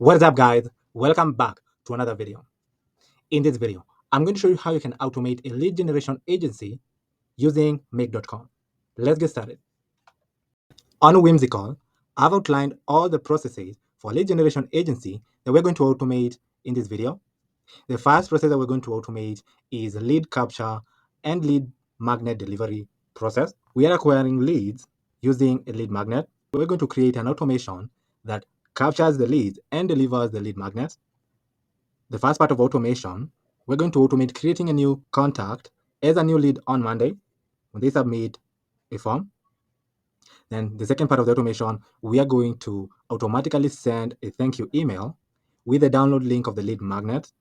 What's up, guys? Welcome back to another video. In this video, I'm going to show you how you can automate a lead generation agency using make.com. Let's get started. On Whimsical, I've outlined all the processes for lead generation agency that we're going to automate in this video. The first process that we're going to automate is lead capture and lead magnet delivery process. We are acquiring leads using a lead magnet. We're going to create an automation that captures the leads and delivers the lead magnets. The first part of automation, we're going to automate creating a new contact as a new lead on Monday when they submit a form. Then the second part of the automation, we are going to automatically send a thank you email with the download link of the lead magnet.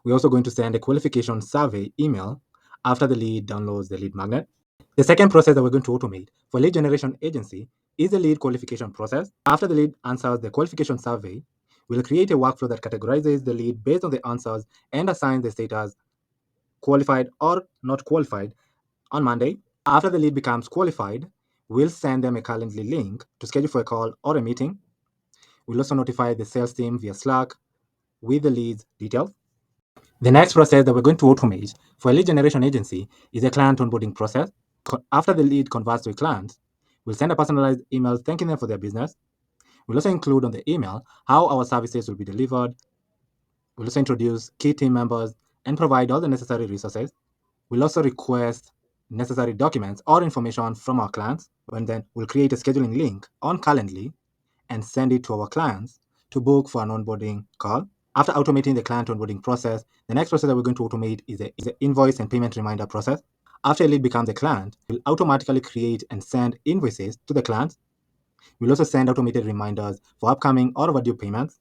We're also going to send a qualification survey email after the lead downloads the lead magnet. The second process that we're going to automate for lead generation agency is the lead qualification process. After the lead answers the qualification survey, we'll create a workflow that categorizes the lead based on the answers and assigns the status qualified or not qualified on Monday. After the lead becomes qualified, we'll send them a Calendly link to schedule for a call or a meeting. We'll also notify the sales team via Slack with the lead's details. The next process that we're going to automate for a lead generation agency is a client onboarding process. After the lead converts to a client, we'll send a personalized email thanking them for their business. We'll also include on the email how our services will be delivered. We'll also introduce key team members and provide all the necessary resources. We'll also request necessary documents or information from our clients, and then we'll create a scheduling link on Calendly and send it to our clients to book for an onboarding call. After automating the client onboarding process, the next process that we're going to automate is the invoice and payment reminder process. After a lead becomes a client, we'll automatically create and send invoices to the client. We'll also send automated reminders for upcoming or overdue payments.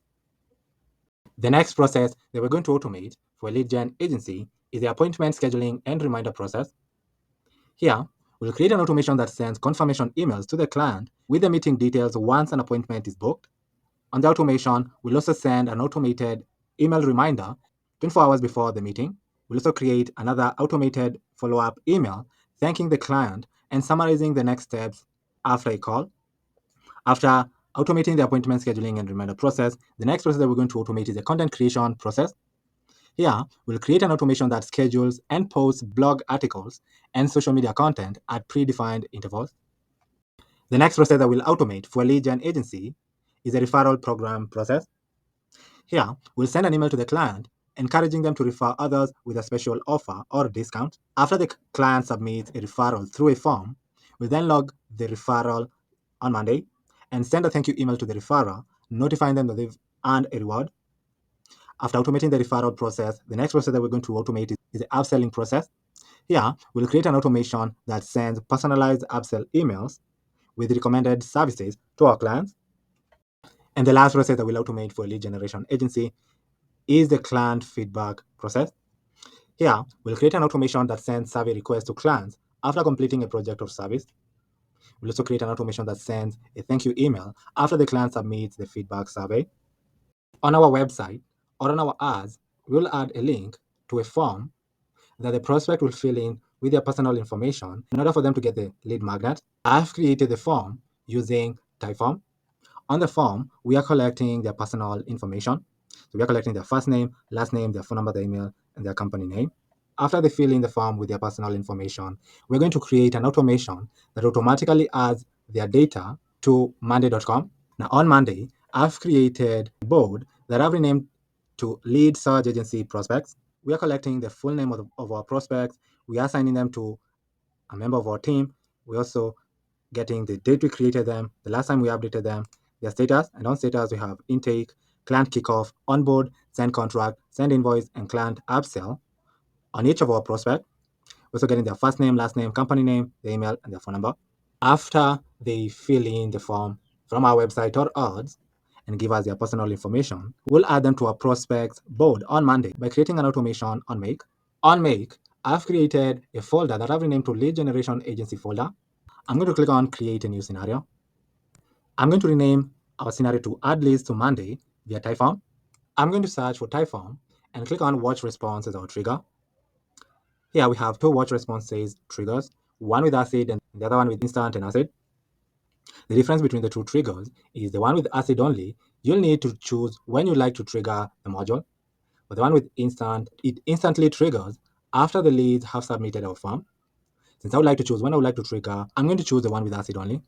The next process that we're going to automate for a lead gen agency is the appointment scheduling and reminder process. Here, we'll create an automation that sends confirmation emails to the client with the meeting details once an appointment is booked. On the automation, we'll also send an automated email reminder 24 hours before the meeting. We'll also create another automated follow-up email thanking the client and summarizing the next steps after a call. After automating the appointment scheduling and reminder process, the next process that we're going to automate is the content creation process. Here, we'll create an automation that schedules and posts blog articles and social media content at predefined intervals. The next process that we'll automate for a lead gen agency is the referral program process. Here, we'll send an email to the client encouraging them to refer others with a special offer or discount. After the client submits a referral through a form, we'll then log the referral on Monday and send a thank you email to the referrer, notifying them that they've earned a reward. After automating the referral process, the next process that we're going to automate is the upselling process. Here, we'll create an automation that sends personalized upsell emails with recommended services to our clients. And the last process that we'll automate for a lead generation agency is the client feedback process. Here, we'll create an automation that sends survey requests to clients after completing a project or service. We'll also create an automation that sends a thank you email after the client submits the feedback survey. On our website or on our ads, we'll add a link to a form that the prospect will fill in with their personal information in order for them to get the lead magnet. I've created the form using Typeform. On the form, we are collecting their personal information. So we are collecting their first name, last name, their phone number, their email, and their company name. After they fill in the form with their personal information, we're going to create an automation that automatically adds their data to Monday.com. Now on Monday, I've created a board that I've renamed to Lead Search Agency Prospects. We are collecting the full name of our prospects. We are assigning them to a member of our team. We're also getting the date we created them, the last time we updated them, their status, and on status we have intake, client kickoff, onboard, send contract, send invoice, and client upsell on each of our prospects. We're also getting their first name, last name, company name, their email, and their phone number. After they fill in the form from our website or ads and give us their personal information, we'll add them to our prospects board on Monday by creating an automation on Make. On Make, I've created a folder that I've renamed to Lead Generation Agency folder. I'm going to click on Create a New Scenario. I'm going to rename our scenario to Add Leads to Monday via Typeform. I'm going to search for Typeform and click on Watch Response as our trigger. Here we have two watch responses triggers, one with acid and the other one with instant and acid. The difference between the two triggers is the one with acid only you'll need to choose when you like to trigger the module. For the one with instant, it instantly triggers after the leads have submitted our form. Since I would like to choose when I would like to trigger, I'm going to choose the one with acid only.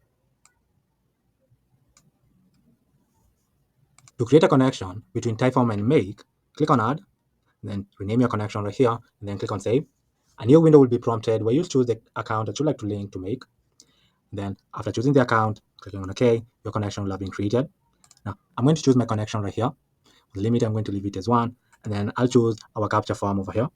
To create a connection between Typeform and Make, click on Add, then rename your connection right here, and then click on Save. A new window will be prompted where you'll choose the account that you'd like to link to Make. Then after choosing the account, clicking on OK, your connection will have been created. Now I'm going to choose my connection right here. The limit, I'm going to leave it as 1, and then I'll choose our capture form over here.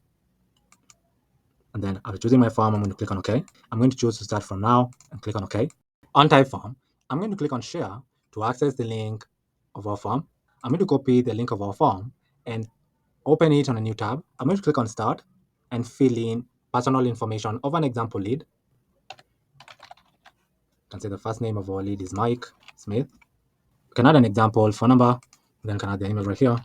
And then after choosing my form, I'm going to click on OK. I'm going to choose to start from now and click on OK. On Typeform, I'm going to click on Share to access the link of our form. I'm going to copy the link of our form and open it on a new tab. I'm going to click on Start and fill in personal information of an example lead. You can say the first name of our lead is Mike Smith. You can add an example phone number, then you can add the email right here.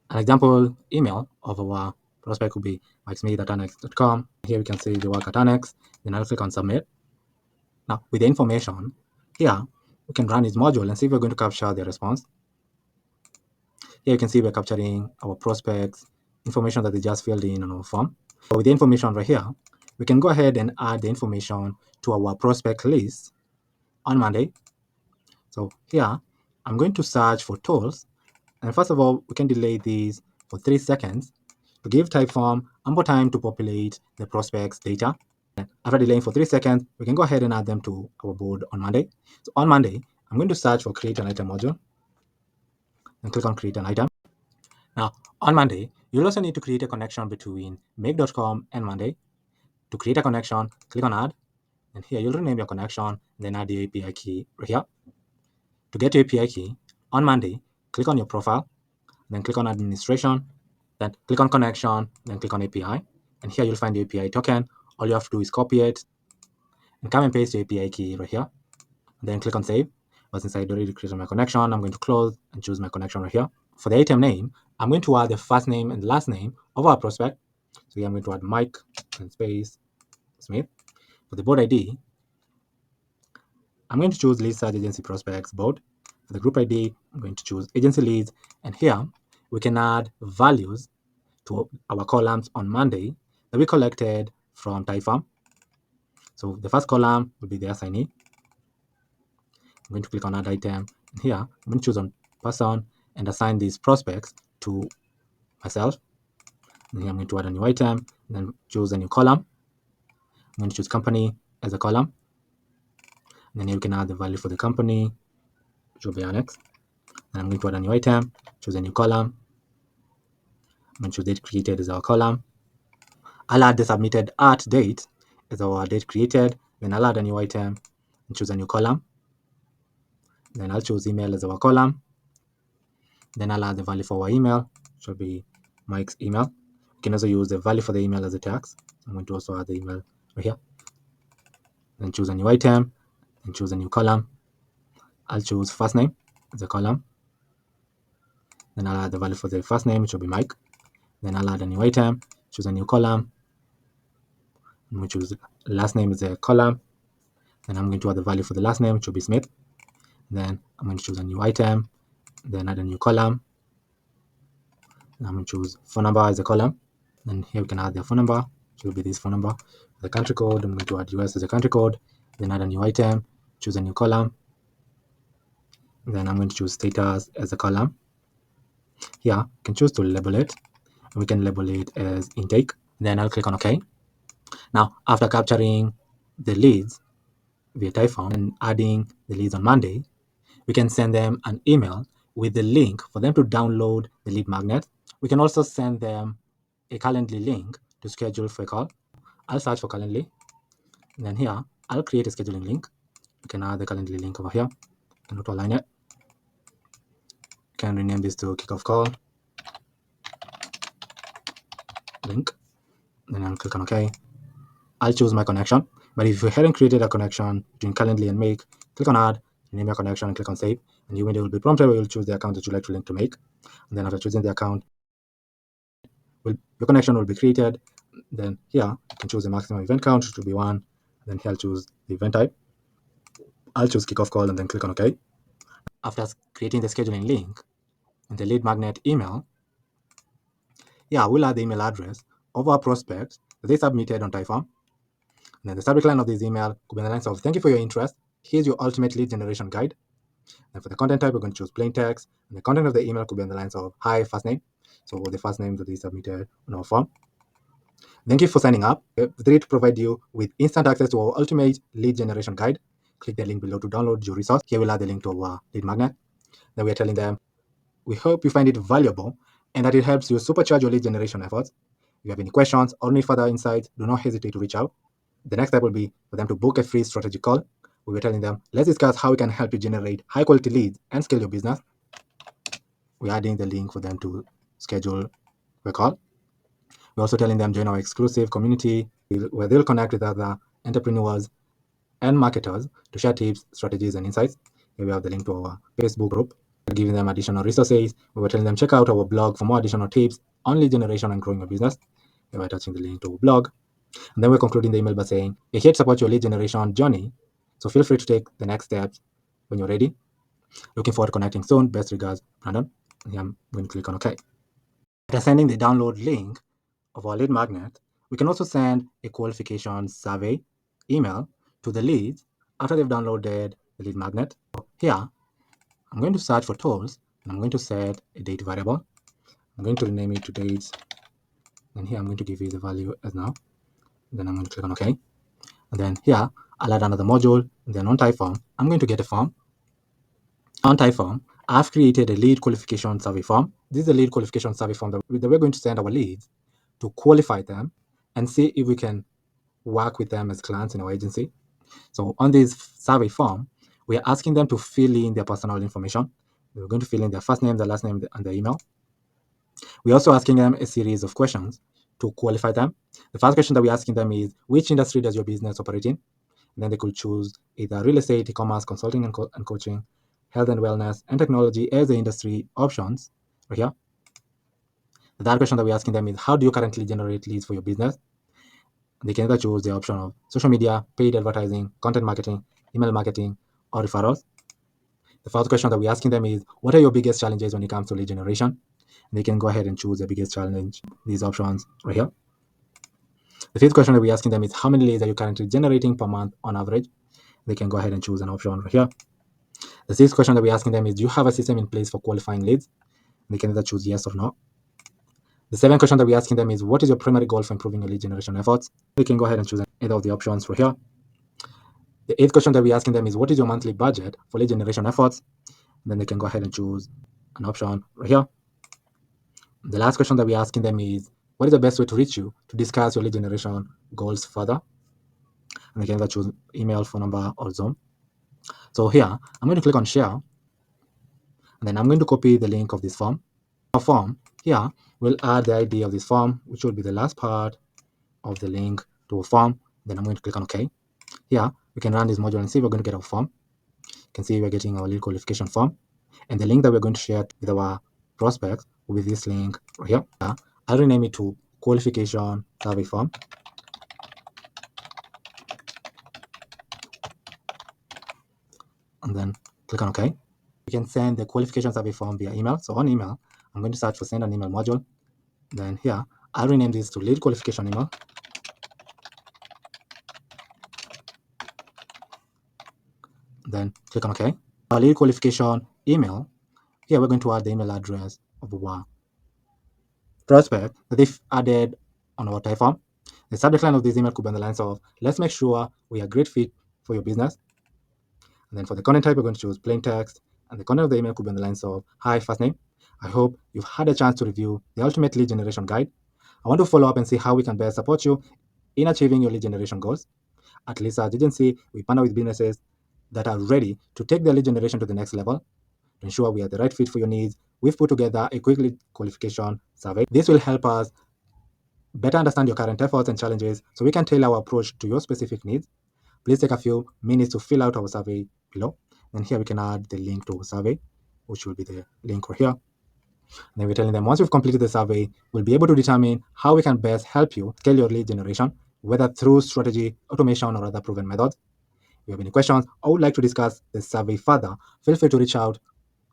An example email of our prospect would be mikesmith@annex.com. Here we can see the work at Annex. Then I'll click on Submit. Now, with the information here, we can run this module and see if we're going to capture the response. Here you can see we're capturing our prospects, information that they just filled in on our form. So with the information right here, we can go ahead and add the information to our prospect list on Monday. So here, I'm going to search for tools. And first of all, we can delay these for 3 seconds to give Typeform ample time to populate the prospects data. And after delaying for 3 seconds, we can go ahead and add them to our board on Monday. So on Monday, I'm going to search for create an item module and click on create an item. Now, on Monday, you'll also need to create a connection between make.com and Monday. To create a connection, click on add, and here you'll rename your connection, then add the API key right here. To get your API key, on Monday, click on your profile, then click on administration, then click on connection, then click on API, and here you'll find the API token. All you have to do is copy it and come and paste your API key right here, then click on save. But since I already created my connection, I'm going to close and choose my connection right here. For the item name, I'm going to add the first name and last name of our prospect. So here I'm going to add Mike and space Smith. For the board ID, I'm going to choose lead search agency prospects board. For the group ID, I'm going to choose agency leads. And here we can add values to our columns on Monday that we collected from Typeform. So the first column will be the assignee. I'm going to click on add item. And here I'm going to choose on person and assign these prospects to myself. And here I'm going to add a new item, and then choose a new column. I'm going to choose company as a column. And then here we can add the value for the company, which will be Annex. And I'm going to add a new item, choose a new column. I'm going to choose date created as our column. I'll add the submitted at date as our date created. Then I'll add a new item and choose a new column. Then I'll choose email as our column. Then I'll add the value for our email, which will be Mike's email. You can also use the value for the email as a text. I'm going to also add the email right here. Then choose a new item and choose a new column. I'll choose first name as a column. Then I'll add the value for the first name, which will be Mike. Then I'll add a new item, choose a new column. I'm going to choose last name as a column. Then I'm going to add the value for the last name, which will be Smith. Then I'm going to choose a new item, then add a new column. And I'm going to choose phone number as a column. Then here we can add the phone number, which will be this phone number. The country code, I'm going to add US as a country code. Then add a new item, choose a new column. Then I'm going to choose status as a column. Here, you can choose to label it. We can label it as intake. Then I'll click on OK. Now, after capturing the leads via Typeform and adding the leads on Monday, we can send them an email with the link for them to download the lead magnet. We can also send them a Calendly link to schedule for a call. I'll search for Calendly. And then here, I'll create a scheduling link. You can add the Calendly link over here. You can auto-align it. You can rename this to kickoff call link. Then I'll click on OK. I'll choose my connection. But if you hadn't created a connection between Calendly and Make, click on Add, rename your connection, and click on Save. And your window will be prompted where you'll choose the account that you'd like to link to Make. And then after choosing the account, your connection will be created. Then here, you can choose the maximum event count, which will be 1. Then here, I'll choose the event type. I'll choose kickoff call and then click on OK. After creating the scheduling link in the lead magnet email, we'll add the email address of our prospect that they submitted on Typeform. And then the subject line of this email could be the lines of "Thank you for your interest. Here's your ultimate lead generation guide." And for the content type, we're going to choose plain text. And the content of the email could be on the lines of "Hi, first name." So the first name that they submitted on our form. Thank you for signing up. We're ready to provide you with instant access to our ultimate lead generation guide. Click the link below to download your resource. Here we'll add the link to our lead magnet. Then we're telling them, we hope you find it valuable and that it helps you supercharge your lead generation efforts. If you have any questions or need further insights, do not hesitate to reach out. The next step will be for them to book a free strategy call. We were telling them, let's discuss how we can help you generate high quality leads and scale your business. We're adding the link for them to schedule a call. We're also telling them join our exclusive community where they'll connect with other entrepreneurs and marketers to share tips, strategies, and insights. Here we have the link to our Facebook group, giving them additional resources. We were telling them check out our blog for more additional tips on lead generation and growing your business. Here we're attaching the link to our blog. And then we're concluding the email by saying, we're here to support your lead generation journey. So feel free to take the next steps when you're ready. Looking forward to connecting soon. Best regards, Brandon. And I'm going to click on OK. After sending the download link of our lead magnet, we can also send a qualification survey email to the leads after they've downloaded the lead magnet. Here, I'm going to search for tools and I'm going to set a date variable. I'm going to rename it to dates. And here I'm going to give you the value as now. Then I'm going to click on OK. And then here, I'll add another module. And then on Typeform, I'm going to get a form. On Typeform, I've created a lead qualification survey form. This is a lead qualification survey form that we're going to send our leads to qualify them and see if we can work with them as clients in our agency. So on this survey form, we are asking them to fill in their personal information. We're going to fill in their first name, their last name, and their email. We're also asking them a series of questions to qualify them. The first question that we're asking them is, which industry does your business operate in? And then they could choose either real estate, e-commerce, consulting and coaching, health and wellness, and technology as the industry options right here. The third question that we're asking them is, how do you currently generate leads for your business? They can either choose the option of social media, paid advertising, content marketing, email marketing, or referrals. The fourth question that we're asking them is, what are your biggest challenges when it comes to lead generation? And they can go ahead and choose the biggest challenge, these options right here. The fifth question that we're asking them is, how many leads are you currently generating per month on average? They can go ahead and choose an option right here. The sixth question that we're asking them is, do you have a system in place for qualifying leads? They can either choose yes or no. The seventh question that we're asking them is, what is your primary goal for improving your lead generation efforts? They can go ahead and choose either of the options right here. The eighth question that we're asking them is, what is your monthly budget for lead generation efforts? And then they can go ahead and choose an option right here. The last question that we're asking them is, what is the best way to reach you to discuss your lead generation goals further? And they can either choose email, phone number, or Zoom. So here, I'm going to click on share. And then I'm going to copy the link of this form. Our form, here, we'll add the ID of this form, which will be the last part of the link to a form. Then I'm going to click on OK. Here, we can run this module and see if we're going to get our form. You can see we're getting our lead qualification form. And the link that we're going to share with our prospects will be this link right here. I'll rename it to qualification survey form. And then click on OK. We can send the qualification survey form via email. So on email, I'm going to search for send an email module. Then here, I'll rename this to lead qualification email. Then click on OK. Our lead qualification email, here we're going to add the email address of our prospect that they've added on our Typeform. The subject line of this email could be on the lines of, let's make sure we are a great fit for your business. And then for the content type, we're going to choose plain text. And the content of the email could be on the lines of, hi, first name. I hope you've had a chance to review the Ultimate Lead Generation Guide. I want to follow up and see how we can best support you in achieving your lead generation goals. At Lisa's agency, we partner with businesses that are ready to take their lead generation to the next level. To ensure we are the right fit for your needs, we've put together a quick lead qualification survey. This will help us better understand your current efforts and challenges so we can tailor our approach to your specific needs. Please take a few minutes to fill out our survey below. And here we can add the link to our survey, which will be the link right here. And then we're telling them once you've completed the survey, we'll be able to determine how we can best help you scale your lead generation, whether through strategy, automation, or other proven methods. If you have any questions or would like to discuss the survey further, feel free to reach out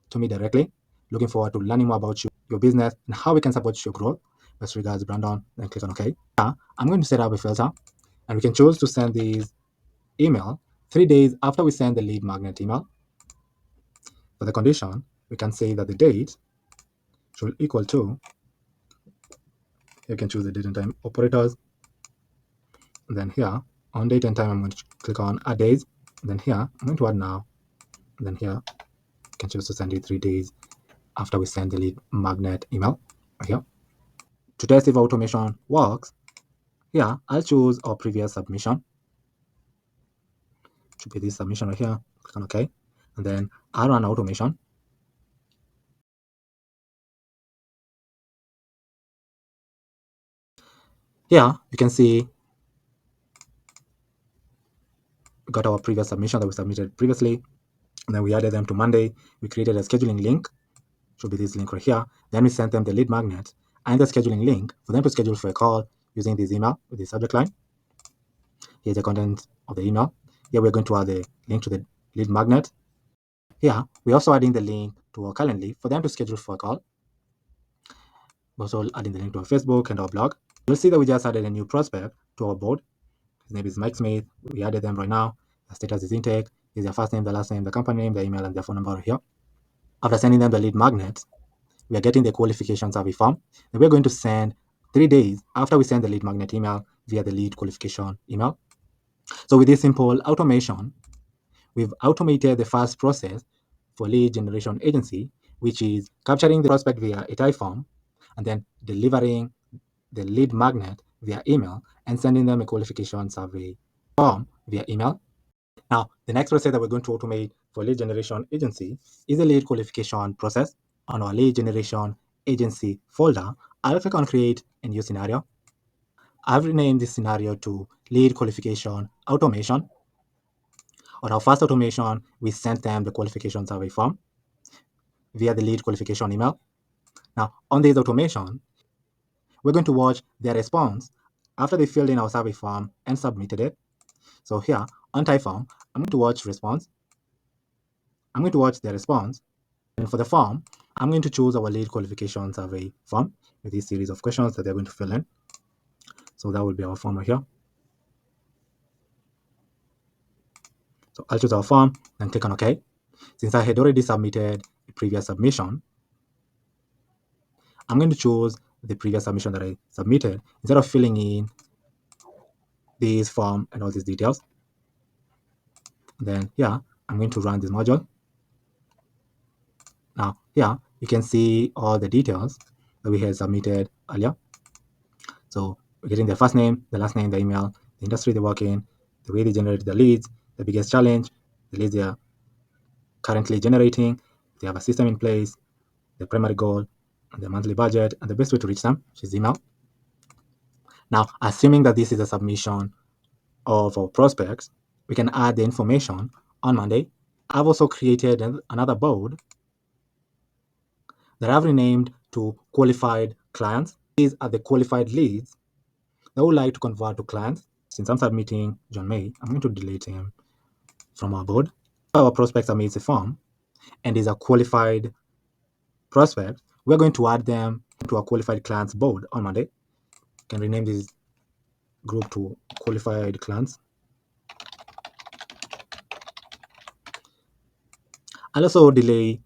to me directly. Looking forward to learning more about you, your business, and how we can support your growth. Best regards, Brandon. Then click on OK. Now, I'm going to set up a filter, and we can choose to send these email 3 days after we send the lead magnet email. For the condition, we can say that the date should equal to, you can choose the date and time operators. And then here, on date and time, I'm going to click on add days. And then here, I'm going to add now. And then here, you can choose to send it 3 days after we send the lead magnet email right here. To test if automation works, here, I'll choose our previous submission. It should be this submission right here. Click on OK. And then I'll run automation. Here, you can see we got our previous submission that we submitted previously. And then we added them to Monday. We created a scheduling link. Should be this link right here. Then we sent them the lead magnet and the scheduling link for them to schedule for a call using this email with the subject line. Here's the content of the email. Here we're going to add the link to the lead magnet. Here we're also adding the link to our Calendly for them to schedule for a call. We're also adding the link to our Facebook and our blog. You'll see that we just added a new prospect to our board. His name is Mike Smith. We added them right now. The status is intake. Here's their first name, the last name, the company name, the email, and their phone number here. After sending them the lead magnet, we are getting the qualification survey form. And we're going to send 3 days after we send the lead magnet email via the lead qualification email. So with this simple automation, we've automated the first process for lead generation agency, which is capturing the prospect via a type form and then delivering the lead magnet via email and sending them a qualification survey form via email. Now, the next process that we're going to automate for lead generation agency is the lead qualification process. On our lead generation agency folder, I'll click on create a new scenario. I've renamed this scenario to lead qualification automation. On our first automation, we sent them the qualification survey form via the lead qualification email. Now, on this automation, we're going to watch their response after they filled in our survey form and submitted it. So here on type form, I'm going to watch response. I'm going to watch their response. And for the form, I'm going to choose our lead qualification survey form with this series of questions that they're going to fill in. So that will be our form right here. So I'll choose our form and click on OK. Since I had already submitted a previous submission, I'm going to choose the previous submission that I submitted instead of filling in this form and all these details. Then here, I'm going to run this module. Now here, you can see all the details that we had submitted earlier. So we're getting their first name, the last name, the email, the industry they work in, the way they generate the leads, the biggest challenge, the leads they are currently generating, they have a system in place, the primary goal, and the monthly budget, and the best way to reach them, which is email. Now, assuming that this is a submission of our prospects, we can add the information on Monday. I've also created another board that I've renamed to qualified clients. These are the qualified leads that would like to convert to clients. Since I'm submitting John May, I'm going to delete him from our board. Our prospect submits a form and is a qualified prospect. We're going to add them to our qualified clients board on Monday. You can rename this group to qualified clients. I'll also delay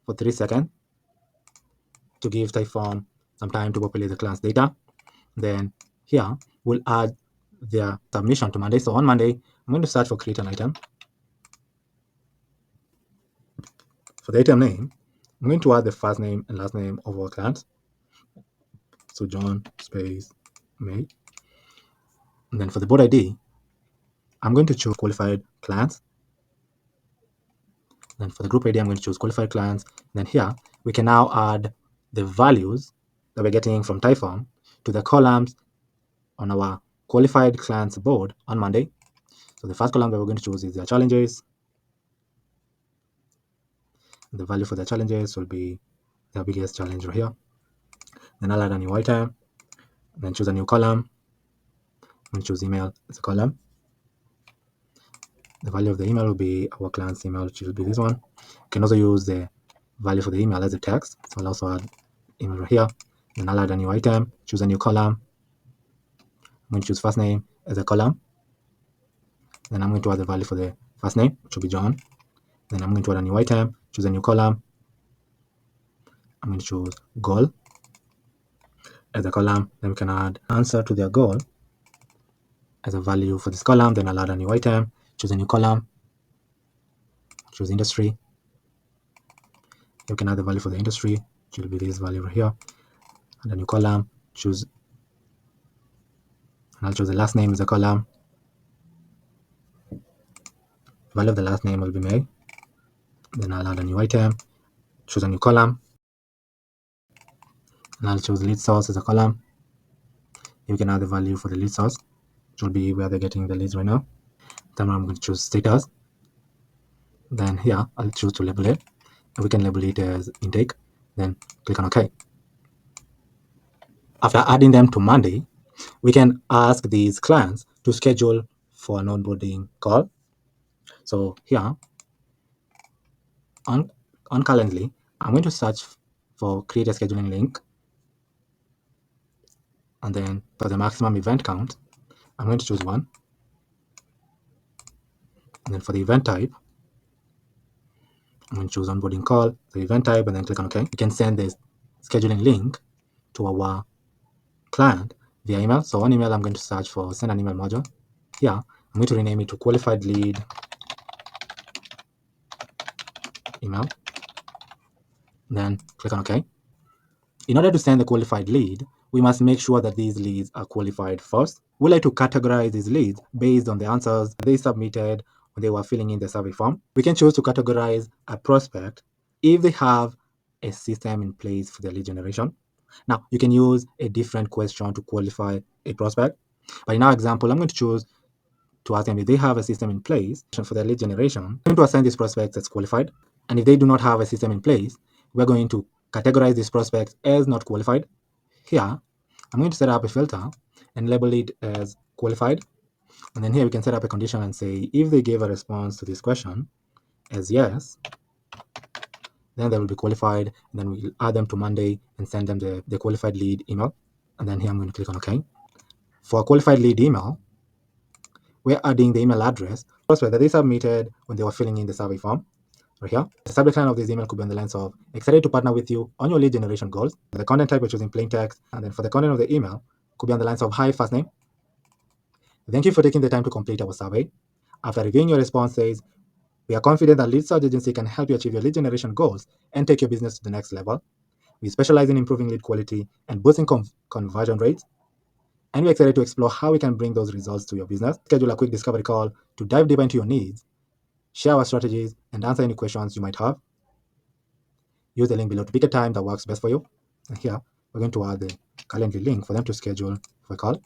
for 3 seconds to give Typeform some time to populate the client's data. Then here, we'll add their submission to Monday. So on Monday, I'm going to search for create an item. For the item name, I'm going to add the first name and last name of our client. So John space May. And then for the board ID, I'm going to choose qualified clients. Then for the group ID, I'm going to choose qualified clients. Then here, we can now add the values that we're getting from Typeform to the columns on our qualified clients board on Monday. So the first column that we're going to choose is their challenges. The value for the challenges will be their biggest challenge right here. Then I'll add a new item, then choose a new column, and choose email as a column. The value of the email will be our client's email, which will be this one. You can also use the value for the email as a text. So I'll also add email right here. Then I'll add a new item, choose a new column. I'm going to choose first name as a column. Then I'm going to add the value for the first name, which will be John. Then I'm going to add a new item, choose a new column. I'm going to choose goal as a column. Then we can add answer to their goal as a value for this column. Then I'll add a new item, choose a new column, choose industry. You can add the value for the industry, which will be this value right here. And a new column, choose, and I'll choose the last name as a column. Value of the last name will be May. Then I'll add a new item, choose a new column, and I'll choose lead source as a column. You can add the value for the lead source, which will be where they're getting the leads right now. Then I'm going to choose status. Then here I'll choose to label it. And we can label it as intake. Then click on OK. After adding them to Monday, we can ask these clients to schedule for an onboarding call. So here on Calendly, I'm going to search for create a scheduling link. And then for the maximum event count, I'm going to choose 1. And then for the event type, I'm going to choose onboarding call, the event type, and then click on OK. We can send this scheduling link to our client via email. So on email, I'm going to search for send an email module. Here, I'm going to rename it to qualified lead email. Then click on OK. In order to send the qualified lead, we must make sure that these leads are qualified first. We like to categorize these leads based on the answers they submitted when they were filling in the survey form. We can choose to categorize a prospect if they have a system in place for their lead generation. Now, you can use a different question to qualify a prospect. But in our example, I'm going to choose to ask them if they have a system in place for their lead generation. I'm going to assign these prospects as qualified. And if they do not have a system in place, we're going to categorize these prospects as not qualified. Here, I'm going to set up a filter and label it as qualified. And then here we can set up a condition and say if they gave a response to this question as yes, then they will be qualified. And then we'll add them to Monday and send them the qualified lead email. And then here I'm going to click on OK. For a qualified lead email, we're adding the email address that they submitted when they were filling in the survey form. Right here, the subject line of this email could be on the lines of excited to partner with you on your lead generation goals. The content type, we're choosing plain text. And then for the content of the email, could be on the lines of hi, first name. Thank you for taking the time to complete our survey. After reviewing your responses, we are confident that Lead Search Agency can help you achieve your lead generation goals and take your business to the next level. We specialize in improving lead quality and boosting conversion rates. And we're excited to explore how we can bring those results to your business. Schedule a quick discovery call to dive deeper into your needs, share our strategies, and answer any questions you might have. Use the link below to pick a time that works best for you. And here, we're going to add the Calendly link for them to schedule for a call.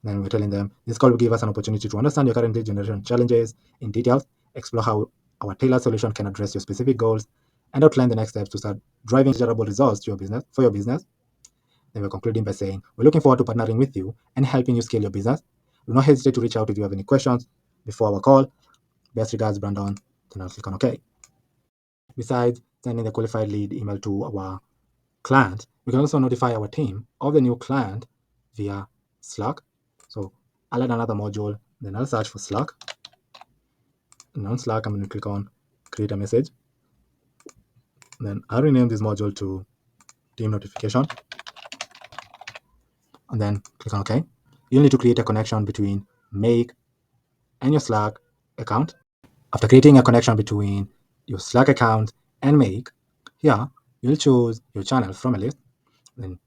Then we're telling them this call will give us an opportunity to understand your current lead generation challenges in detail, explore how our tailored solution can address your specific goals, and outline the next steps to start driving measurable results to your business for your business. Then we're concluding by saying we're looking forward to partnering with you and helping you scale your business. Do not hesitate to reach out if you have any questions before our call. Best regards, Brandon. Then I'll click on OK. Besides sending the qualified lead email to our client, we can also notify our team of the new client via Slack. So I'll add another module, then I'll search for Slack. And on Slack, I'm going to click on create a message. Then I'll rename this module to team notification. And then click on OK. You'll need to create a connection between Make and your Slack account. After creating a connection between your Slack account and Make, here you'll choose your channel from a list. Then you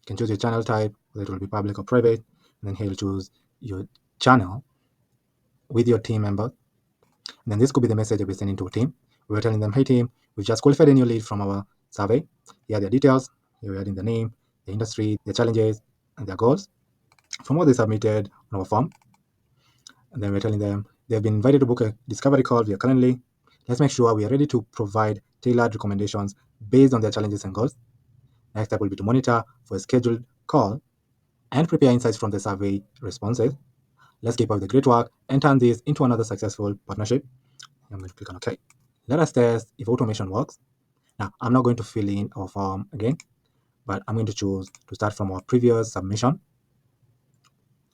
can choose your channel type, whether it will be public or private. And then here you'll choose your channel with your team member. And then this could be the message that we're sending to a team. We're telling them, hey team, we just qualified a new lead from our survey. Here are their details. Here we're adding the name, the industry, their challenges, and their goals from what they submitted on our form. And then we're telling them they've been invited to book a discovery call via Calendly. Let's make sure we are ready to provide tailored recommendations based on their challenges and goals. Next step will be to monitor for a scheduled call and prepare insights from the survey responses. Let's keep up the great work and turn this into another successful partnership. I'm going to click on OK. Let us test if automation works. Now, I'm not going to fill in our form again, but I'm going to choose to start from our previous submission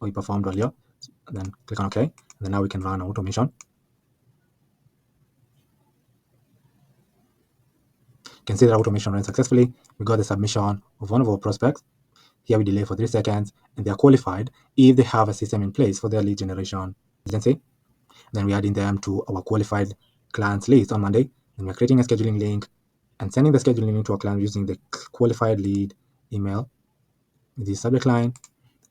we performed earlier. And then click on OK. And then now we can run our automation. You can see that automation ran successfully. We got the submission of one of our prospects. Here we delay for 3 seconds, and they are qualified if they have a system in place for their lead generation agency. Then we're adding them to our qualified clients list on Monday. Then we're creating a scheduling link and sending the scheduling link to our client using the qualified lead email with the subject line,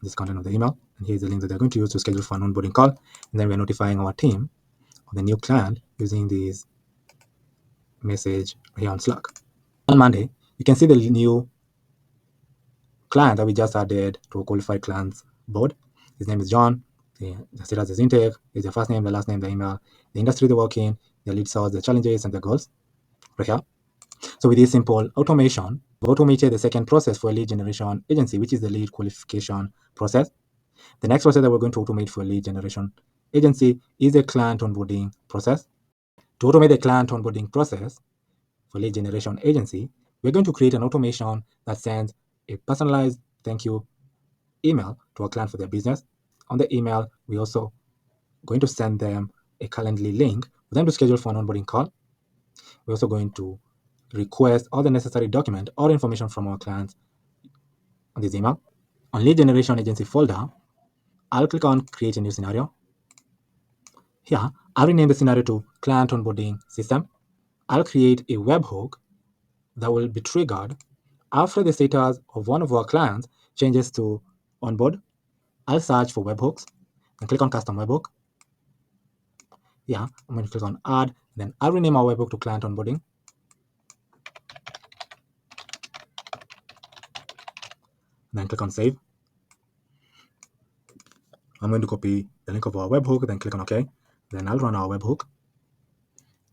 this content of the email, and here's the link that they're going to use to schedule for an onboarding call. And then we're notifying our team of the new client using this message here on Slack. On Monday, you can see the new client that we just added to a qualified clients board. His name is John. The status is intake. Is their first name, the last name, the email, the industry they work in, their lead source, their challenges, and their goals. Right here. So with this simple automation, we automated the second process for a lead generation agency, which is the lead qualification process. The next process that we're going to automate for a lead generation agency is the client onboarding process. To automate the client onboarding process for lead generation agency, we're going to create an automation that sends a personalized thank you email to our client for their business. On the email, we're also going to send them a Calendly link for them to schedule for an onboarding call. We're also going to request all the necessary document or information from our clients on this email. On lead generation agency folder, I'll click on create a new scenario. Here, I'll rename the scenario to client onboarding system. I'll create a webhook that will be triggered after the status of one of our clients changes to onboard. I'll search for webhooks and click on custom webhook. Yeah, I'm going to click on add, then I'll rename our webhook to client onboarding. Then click on save. I'm going to copy the link of our webhook, then click on OK. Then I'll run our webhook.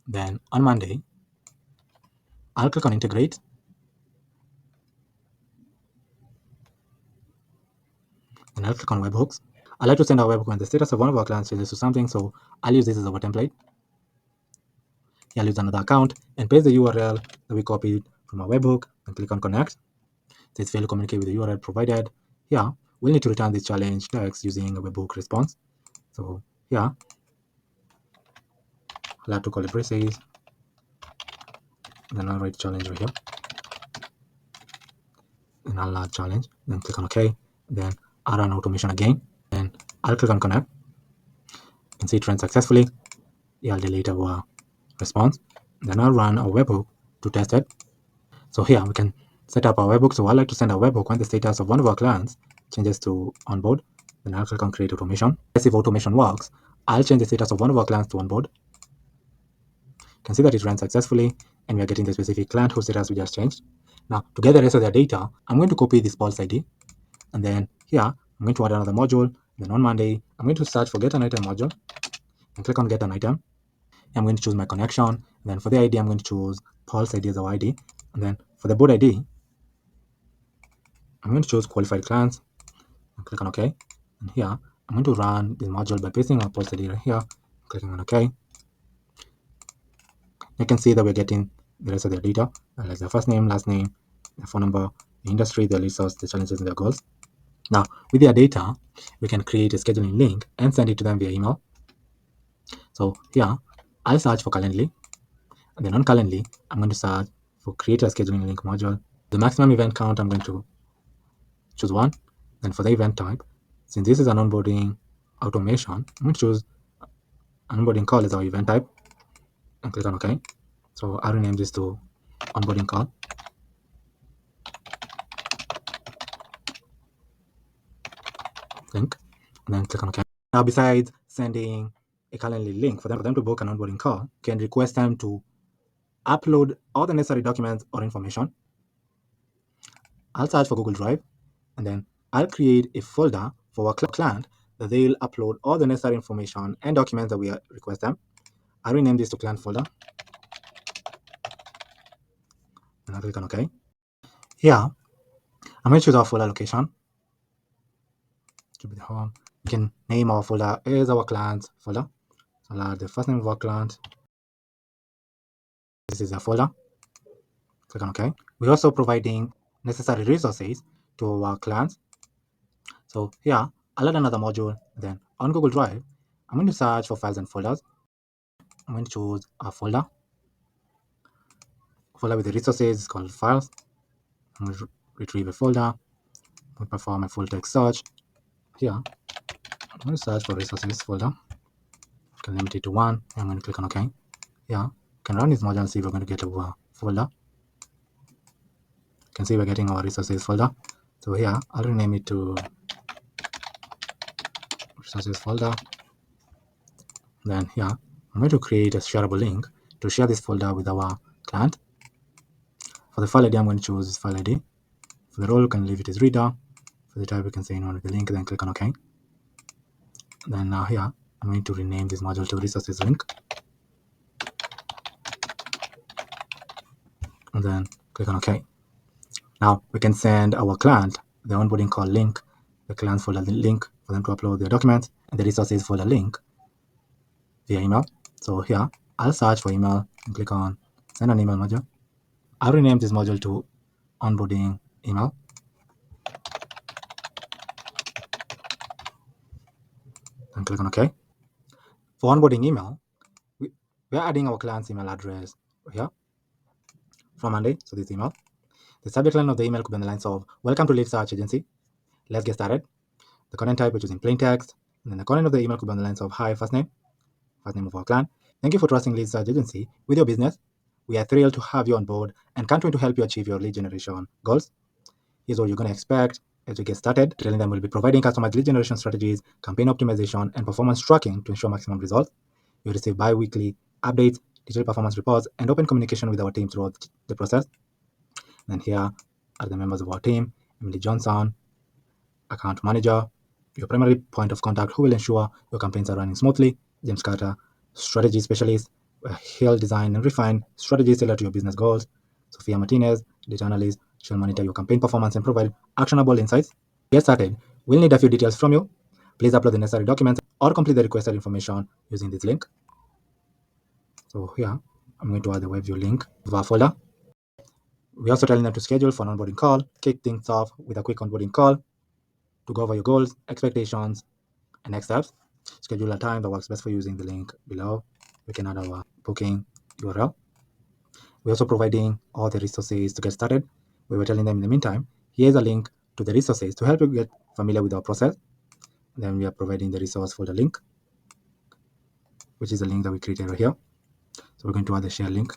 Then on Monday, I'll click on integrate. Then I'll click on webhooks. I like to send our webhook when the status of one of our clients changes to something, so I'll use this as our template. I'll use another account and paste the URL that we copied from our webhook and click on connect. So it's failed to communicate with the URL provided. Here, we'll need to return this challenge text using a webhook response. So here, I'll have to call it braces. Then I'll write challenge right here. Then I'll add challenge. Then click on OK. Then I'll run automation again. Then I'll click on connect. You can see it ran successfully. I'll delete our response. Then I'll run our webhook to test it. So here we can set up our webhook. So I like to send a webhook when the status of one of our clients changes to onboard. Then I'll click on create automation. Let's see if automation works. I'll change the status of one of our clients to onboard. You can see that it ran successfully and we are getting the specific client whose status we just changed. Now to get the rest of their data, I'm going to copy this pulse ID. And then here, I'm going to add another module. Then on Monday, I'm going to search for get an item module and click on get an item. I'm going to choose my connection. And then for the ID, I'm going to choose pulse ID as our ID. And then for the board ID, I'm going to choose qualified clients and click on OK. And here, I'm going to run this module by pasting our pulse ID right here, clicking on OK. You can see that we're getting the rest of their data, like their first name, last name, their phone number, the industry, their lead source, the challenges, and their goals. Now, with their data, we can create a scheduling link and send it to them via email. So here, I'll search for Calendly. And then on Calendly, I'm going to search for create a scheduling link module. The maximum event count, I'm going to choose 1. Then for the event type, since this is an onboarding automation, I'm going to choose onboarding call as our event type and click on OK. So I'll rename this to onboarding call. Link, and then click on OK. Now, besides sending a Calendly link for them to book an onboarding call, you can request them to upload all the necessary documents or information. I'll search for Google Drive, and then I'll create a folder for our client that they'll upload all the necessary information and documents that we request them. I'll rename this to client folder, and I'll click on OK. Here, I'm going to choose our folder location. To be the home. We can name our folder as our client folder. So I'll add the first name of our client. This is our folder. Click on OK. We're also providing necessary resources to our clients. So here, I'll add another module. Then on Google Drive, I'm going to search for files and folders. I'm going to choose a folder with the resources called files. I'm going to retrieve a folder. I'm going to perform a full text search. Here, I'm going to search for resources folder. I can limit it to one. I'm going to click on OK. Yeah, you can run this module and see if we're going to get a folder. You can see we're getting our resources folder. So here, I'll rename it to resources folder. Then here, I'm going to create a shareable link to share this folder with our client. For the file ID, I'm going to choose file ID. For the role, you can leave it as reader. For the type, you can say anyone with the link, then click on OK. Then here, I'm going to rename this module to resources link. And then click on OK. Now we can send our client the onboarding call link, the client folder link for them to upload their documents, and the resources folder link via email. So here, I'll search for email and click on send an email module. I'll rename this module to onboarding email. And click on OK. For onboarding email, we're adding our client's email address here from Monday. So this email. The subject line of the email could be on the lines of welcome to Lead Search Agency. Let's get started. The content type, which is in plain text. And then the content of the email could be on the lines of hi, first name of our client. Thank you for trusting Lead Search Agency with your business. We are thrilled to have you on board and can't wait to help you achieve your lead generation goals. Here's what you're going to expect as we get started. Telling them we'll be providing customized lead generation strategies, campaign optimization, and performance tracking to ensure maximum results. You'll receive bi-weekly updates, detailed performance reports, and open communication with our team throughout the process. And here are the members of our team: Emily Johnson, account manager, your primary point of contact who will ensure your campaigns are running smoothly; James Carter, strategy specialist, he'll design and refine strategies tailored to your business goals; Sophia Martinez, data analyst, she'll monitor your campaign performance and provide actionable insights. Get started. We'll need a few details from you. Please upload the necessary documents or complete the requested information using this link. So here, I'm going to add the WebView link to our folder. We're also telling them to schedule for an onboarding call, kick things off with a quick onboarding call to go over your goals, expectations, and next steps. Schedule a time that works best for you using the link below. We can add our booking URL. We're also providing all the resources to get started. We were telling them in the meantime, here's a link to the resources to help you get familiar with our process. Then we are providing the resource folder link, which is the link that we created right here. So we're going to add the share link.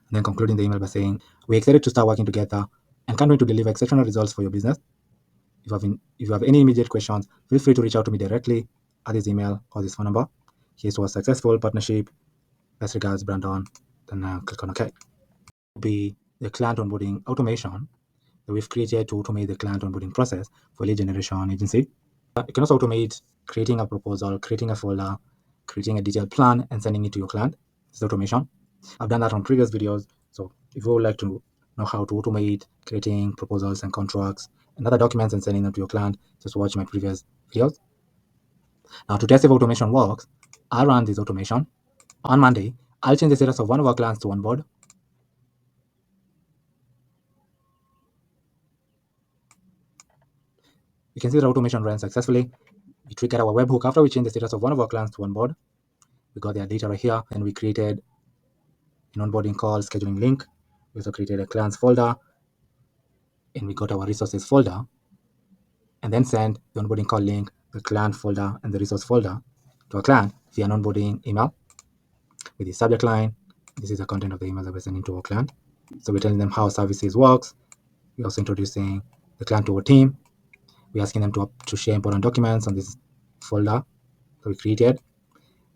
And then concluding the email by saying, we're excited to start working together and can't wait to deliver exceptional results for your business. If you have any immediate questions, feel free to reach out to me directly at this email or this phone number. Here's to a successful partnership. Best regards, Brandon. Then click on OK. Be the client onboarding automation that we've created to automate the client onboarding process for lead generation agency. You can also automate creating a proposal, creating a folder, creating a detailed plan, and sending it to your client. This is automation. I've done that on previous videos. So if you would like to know how to automate creating proposals and contracts and other documents and sending them to your client, just watch my previous videos. Now, to test if automation works, I'll run this automation. On Monday, I'll change the status of one of our clients to onboard. You can see the automation ran successfully. We triggered our webhook after we changed the status of one of our clients to onboard. We got their data right here, and we created an onboarding call scheduling link. We also created a clients folder, and we got our resources folder, and then send the onboarding call link, the client folder, and the resource folder to our client via an onboarding email with the subject line. This is the content of the email that we're sending to our client. So we're telling them how services works. We're also introducing the client to our team. We're asking them to share important documents on this folder that we created.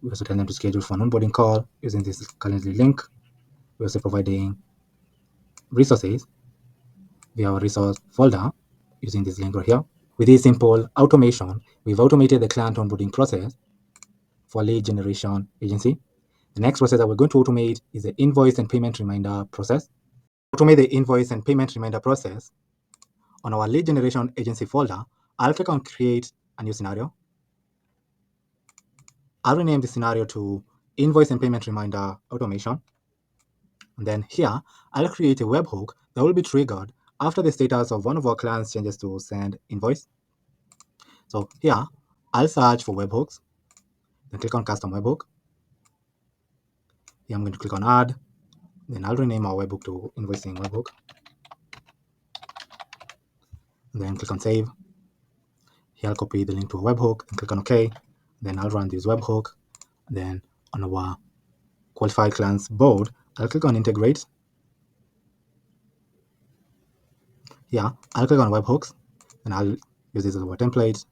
We also tell them to schedule for an onboarding call using this Calendly link. We're also providing resources via our resource folder using this link right here. With this simple automation, we've automated the client onboarding process for lead generation agency. The next process that we're going to automate is the invoice and payment reminder process. Automate the invoice and payment reminder process on our lead generation agency folder. I'll click on create a new scenario. I'll rename the scenario to invoice and payment reminder automation. And then here, I'll create a webhook that will be triggered after the status of one of our clients changes to send invoice. So here, I'll search for webhooks, then click on custom webhook. Here I'm going to click on add, then I'll rename our webhook to invoicing webhook. And then click on save. Here I'll copy the link to a webhook and click on OK. Then I'll run this webhook. Then on our qualified clients board, I'll click on integrate. Here I'll click on webhooks and I'll use this as our template.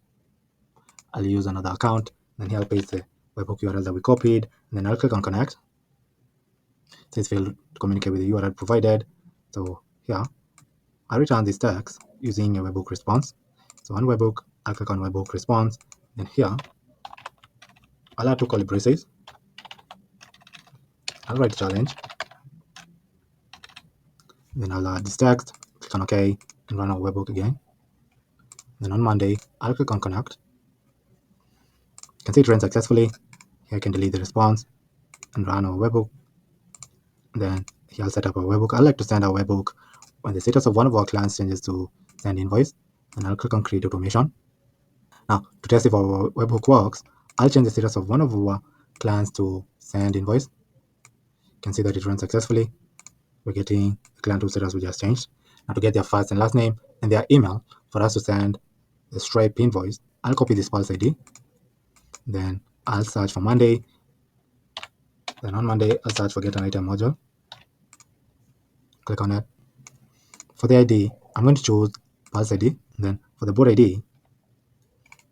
I'll use another account. Then here I'll paste the webhook URL that we copied. And then I'll click on connect. Since failed to communicate with the URL provided. So here I'll return this text using a webhook response. So on webhook, I'll click on webhook response. Then here I'll add two curly braces. I'll write challenge. Then I'll add this text, click on OK, and run our webhook again. Then on Monday, I'll click on connect. You can see it ran successfully. Here I can delete the response and run our webhook. Then here I'll set up our webhook. I like to send our webhook when the status of one of our clients changes to send invoice. And I'll click on create automation. Now, to test if our webhook works, I'll change the status of one of our clients to send invoice. You can see that it ran successfully. We're getting the client whose status we just changed. Now to get their first and last name and their email for us to send the Stripe invoice, I'll copy this pulse ID. Then I'll search for Monday. Then on Monday, I'll search for get an item module. Click on it. For the ID, I'm going to choose pulse ID. Then for the board ID,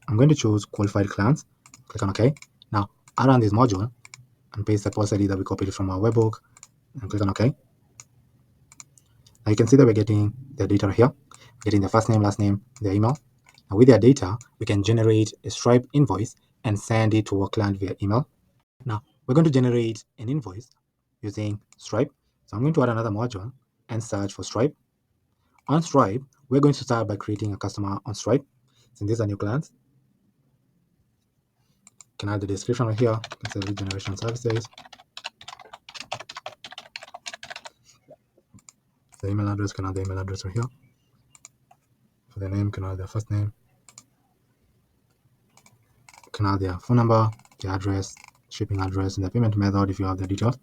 I'm going to choose qualified clients. Click on OK. Now I'll run this module and paste the pulse ID that we copied from our webhook and click on OK. Now you can see that we're getting the data here. We're getting the first name, last name, their email. Now with their data, we can generate a Stripe invoice and send it to our client via email. Now we're going to generate an invoice using Stripe. So I'm going to add another module and search for Stripe. On Stripe, we're going to start by creating a customer on Stripe. Since these are new clients, you can add the description right here. You can say lead generation services. The email address, you can add the email address right here. For the name, you can add their first name. You can add their phone number, the address, shipping address, and the payment method if you have the details.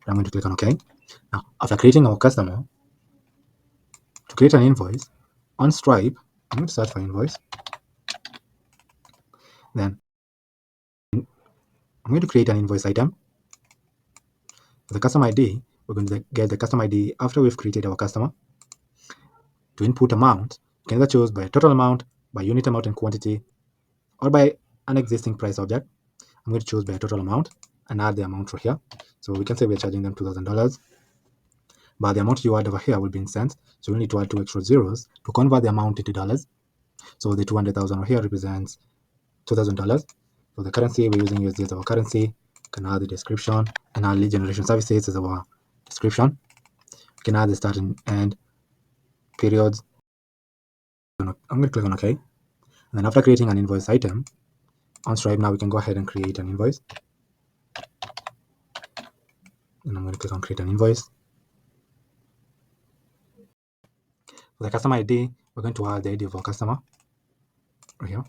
But I'm going to click on OK. Now, after creating our customer, to create an invoice on Stripe, I'm going to search for invoice. Then I'm going to create an invoice item. For the custom ID, we're going to get the custom ID after we've created our customer. To input amount, you can either choose by total amount, by unit amount and quantity, or by an existing price object. I'm going to choose by total amount and add the amount right here. So we can say we're charging them $2,000. But the amount you add over here will be in cents. So we need to add 2 extra zeros to convert the amount into dollars. So the 200,000 over here represents $2,000. So the currency we're using USD as our currency. You can add the description and our lead generation services as our description. You can add the start and end periods. I'm going to click on OK. And then after creating an invoice item on Stripe, now we can go ahead and create an invoice. And I'm going to click on create an invoice. For the customer ID, we're going to add the ID of our customer right here.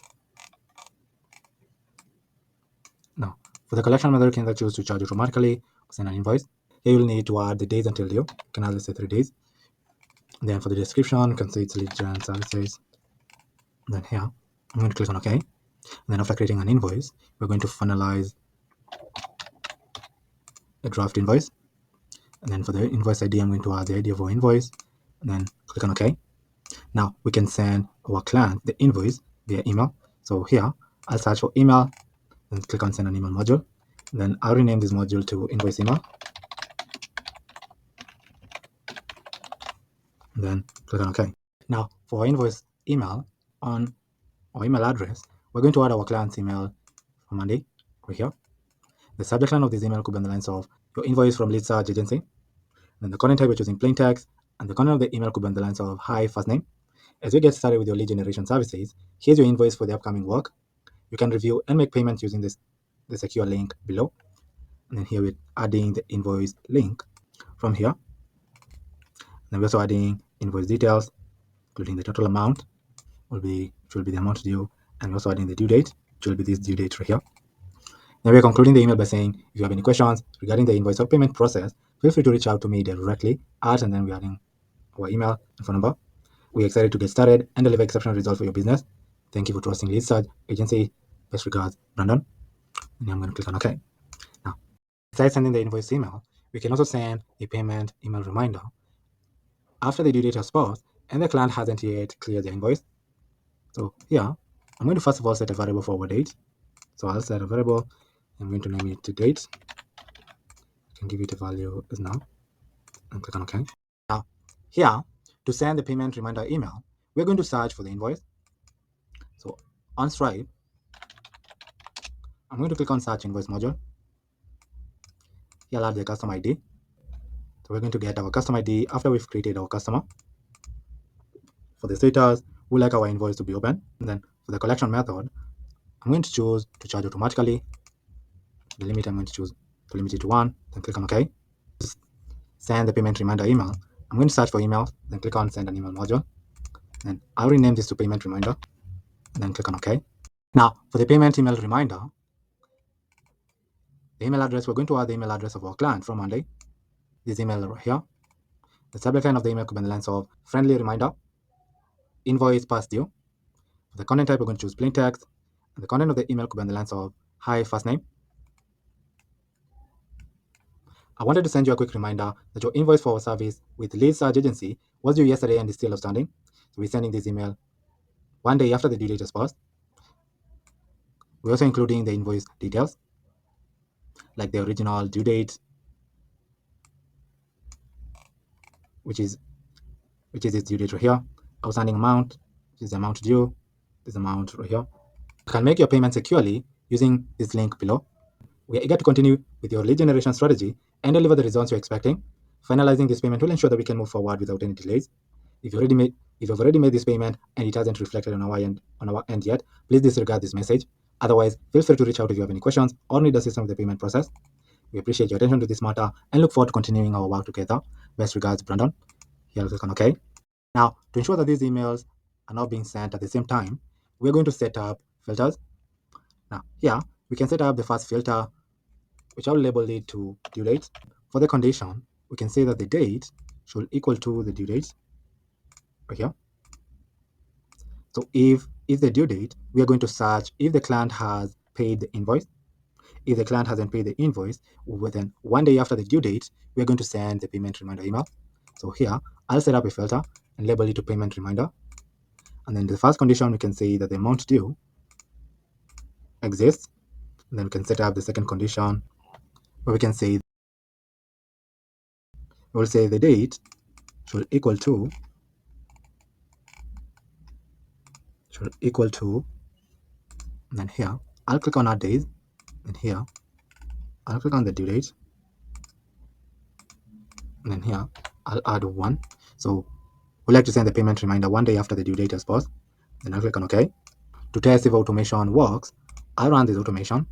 Now, for the collection method, you can either choose to charge automatically or send an invoice. Here you'll need to add the days until due. You can add, let's say, 3 days. And then for the description, you can say it's lead gen services. And then here, I'm going to click on OK. And then after creating an invoice, we're going to finalize a draft invoice. And then for the invoice ID, I'm going to add the ID of our invoice. And then click on OK. Now we can send our client the invoice via email. So here, I'll search for email and click on send an email module. And then I'll rename this module to invoice email. And then click on OK. Now for our invoice email on our email address, we're going to add our client's email for Monday right here. The subject line of this email could be on the lines of your invoice from lead search agency. Then the content type, we're choosing plain text, and the content of the email could be on the lines of hi, first name. As we get started with your lead generation services, here's your invoice for the upcoming work. You can review and make payments using this the secure link below, and then here we're adding the invoice link from here. Then we're also adding invoice details, including the total amount, which will be the amount due, and we're also adding the due date, which will be this due date right here. Then we're concluding the email by saying, if you have any questions regarding the invoice or payment process, feel free to reach out to me directly at, and then we're adding our email and phone number. We're excited to get started and deliver exceptional results for your business. Thank you for trusting Lead Search Agency. Best regards, Brandon. And I'm going to click on OK. Now, besides sending the invoice email, we can also send a payment email reminder after the due date has passed and the client hasn't yet cleared the invoice. So here, I'm going to first of all set a variable forward date. So I'll set a variable. I'm going to name it to date. I can give it a value as now and click on OK. Now, here, to send the payment reminder email, we're going to search for the invoice. So on Stripe, I'm going to click on Search Invoice module. Here I'll add the customer ID. So we're going to get our customer ID after we've created our customer. For the status, we like our invoice to be open. And then for the collection method, I'm going to choose to charge automatically. The limit I'm going to choose to limit it to 1, then click on OK. Send the payment reminder email. I'm going to search for email, then click on Send an Email module. Then I'll rename this to Payment Reminder, then click on OK. Now, for the payment email reminder, the email address, we're going to add the email address of our client from Monday. This email right here. The subject line of the email could be in the lines of friendly reminder, invoice past due. For the content type, we're going to choose plain text, and the content of the email could be in the lines of hi, first name. I wanted to send you a quick reminder that your invoice for our service with Lead Search Agency was due yesterday and is still outstanding. So we're sending this email one day after the due date has passed. We're also including the invoice details, like the original due date, which is this due date right here, outstanding amount, which is the amount due, this amount right here. You can make your payment securely using this link below. We are eager to continue with your lead generation strategy and deliver the results you're expecting. Finalizing this payment will ensure that we can move forward without any delays. If you've already made this payment and it hasn't reflected on our end yet, please disregard this message. Otherwise, feel free to reach out if you have any questions or need assistance with the payment process. We appreciate your attention to this matter and look forward to continuing our work together. Best regards, Brandon. Here, I'll click on OK. Now, to ensure that these emails are not being sent at the same time, we're going to set up filters. Now, here, we can set up the first filter, which I'll label it to due date. For the condition, we can say that the date should equal to the due date right here. So if the due date, we are going to search if the client has paid the invoice. If the client hasn't paid the invoice, within 1 day after the due date, we are going to send the payment reminder email. So here, I'll set up a filter and label it to payment reminder. And then the first condition, we can say that the amount due exists. And then we can set up the second condition where we can say, we'll say the date should equal to, and then here, I'll click on add days. And here, I'll click on the due date. And then here, I'll add 1. So we like to send the payment reminder 1 day after the due date has passed. Then I'll click on OK. To test if automation works, I'll run this automation.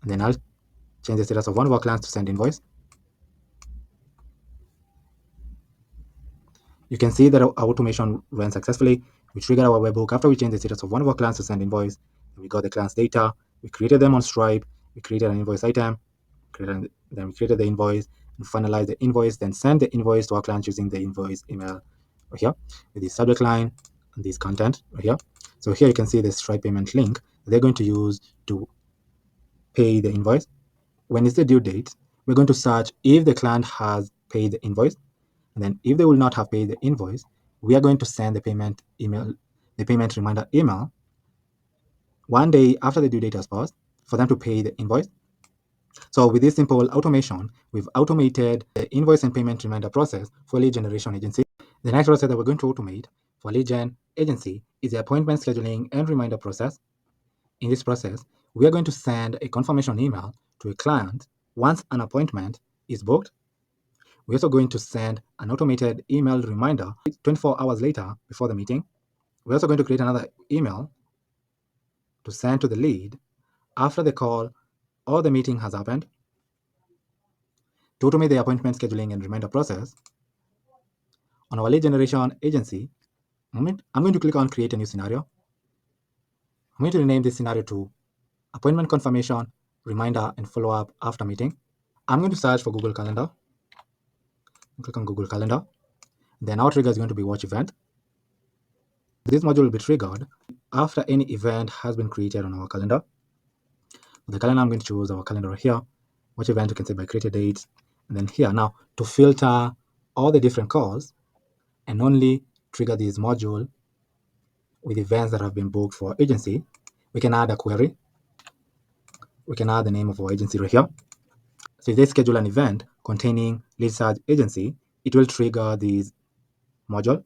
And then I'll change the status of one of our clients to send invoice. You can see that our automation ran successfully. We triggered our webhook after we changed the status of one of our clients to send invoice. We got the client's data. We created them on Stripe. We created an invoice item. Then we created the invoice and finalized the invoice. Then send the invoice to our client using the invoice email right here with the subject line and this content right here. So here you can see the Stripe payment link they're going to use to pay the invoice. When it's the due date, we're going to search if the client has paid the invoice. And then if they will not have paid the invoice, we are going to send the payment reminder email 1 day after the due date has passed for them to pay the invoice. So with this simple automation, we've automated the invoice and payment reminder process for lead generation agency. The next process that we're going to automate for lead gen agency is the appointment scheduling and reminder process. In this process, we are going to send a confirmation email to a client once an appointment is booked. We're also going to send an automated email reminder 24 hours later before the meeting. We're also going to create another email to send to the lead after the call or the meeting has happened. To automate the appointment scheduling and reminder process, on our lead generation agency, I'm going to click on create a new scenario. I'm going to rename this scenario to appointment confirmation, reminder, and follow-up after meeting. I'm going to search for Google Calendar. Click on Google Calendar. Then our trigger is going to be watch event. This module will be triggered after any event has been created on our calendar. For the calendar, I'm going to choose our calendar here. Watch event, you can say by created dates. And then here now to filter all the different calls and only trigger this module with events that have been booked for agency, we can add a query. We can add the name of our agency right here. So if they schedule an event containing lead search agency, it will trigger this module.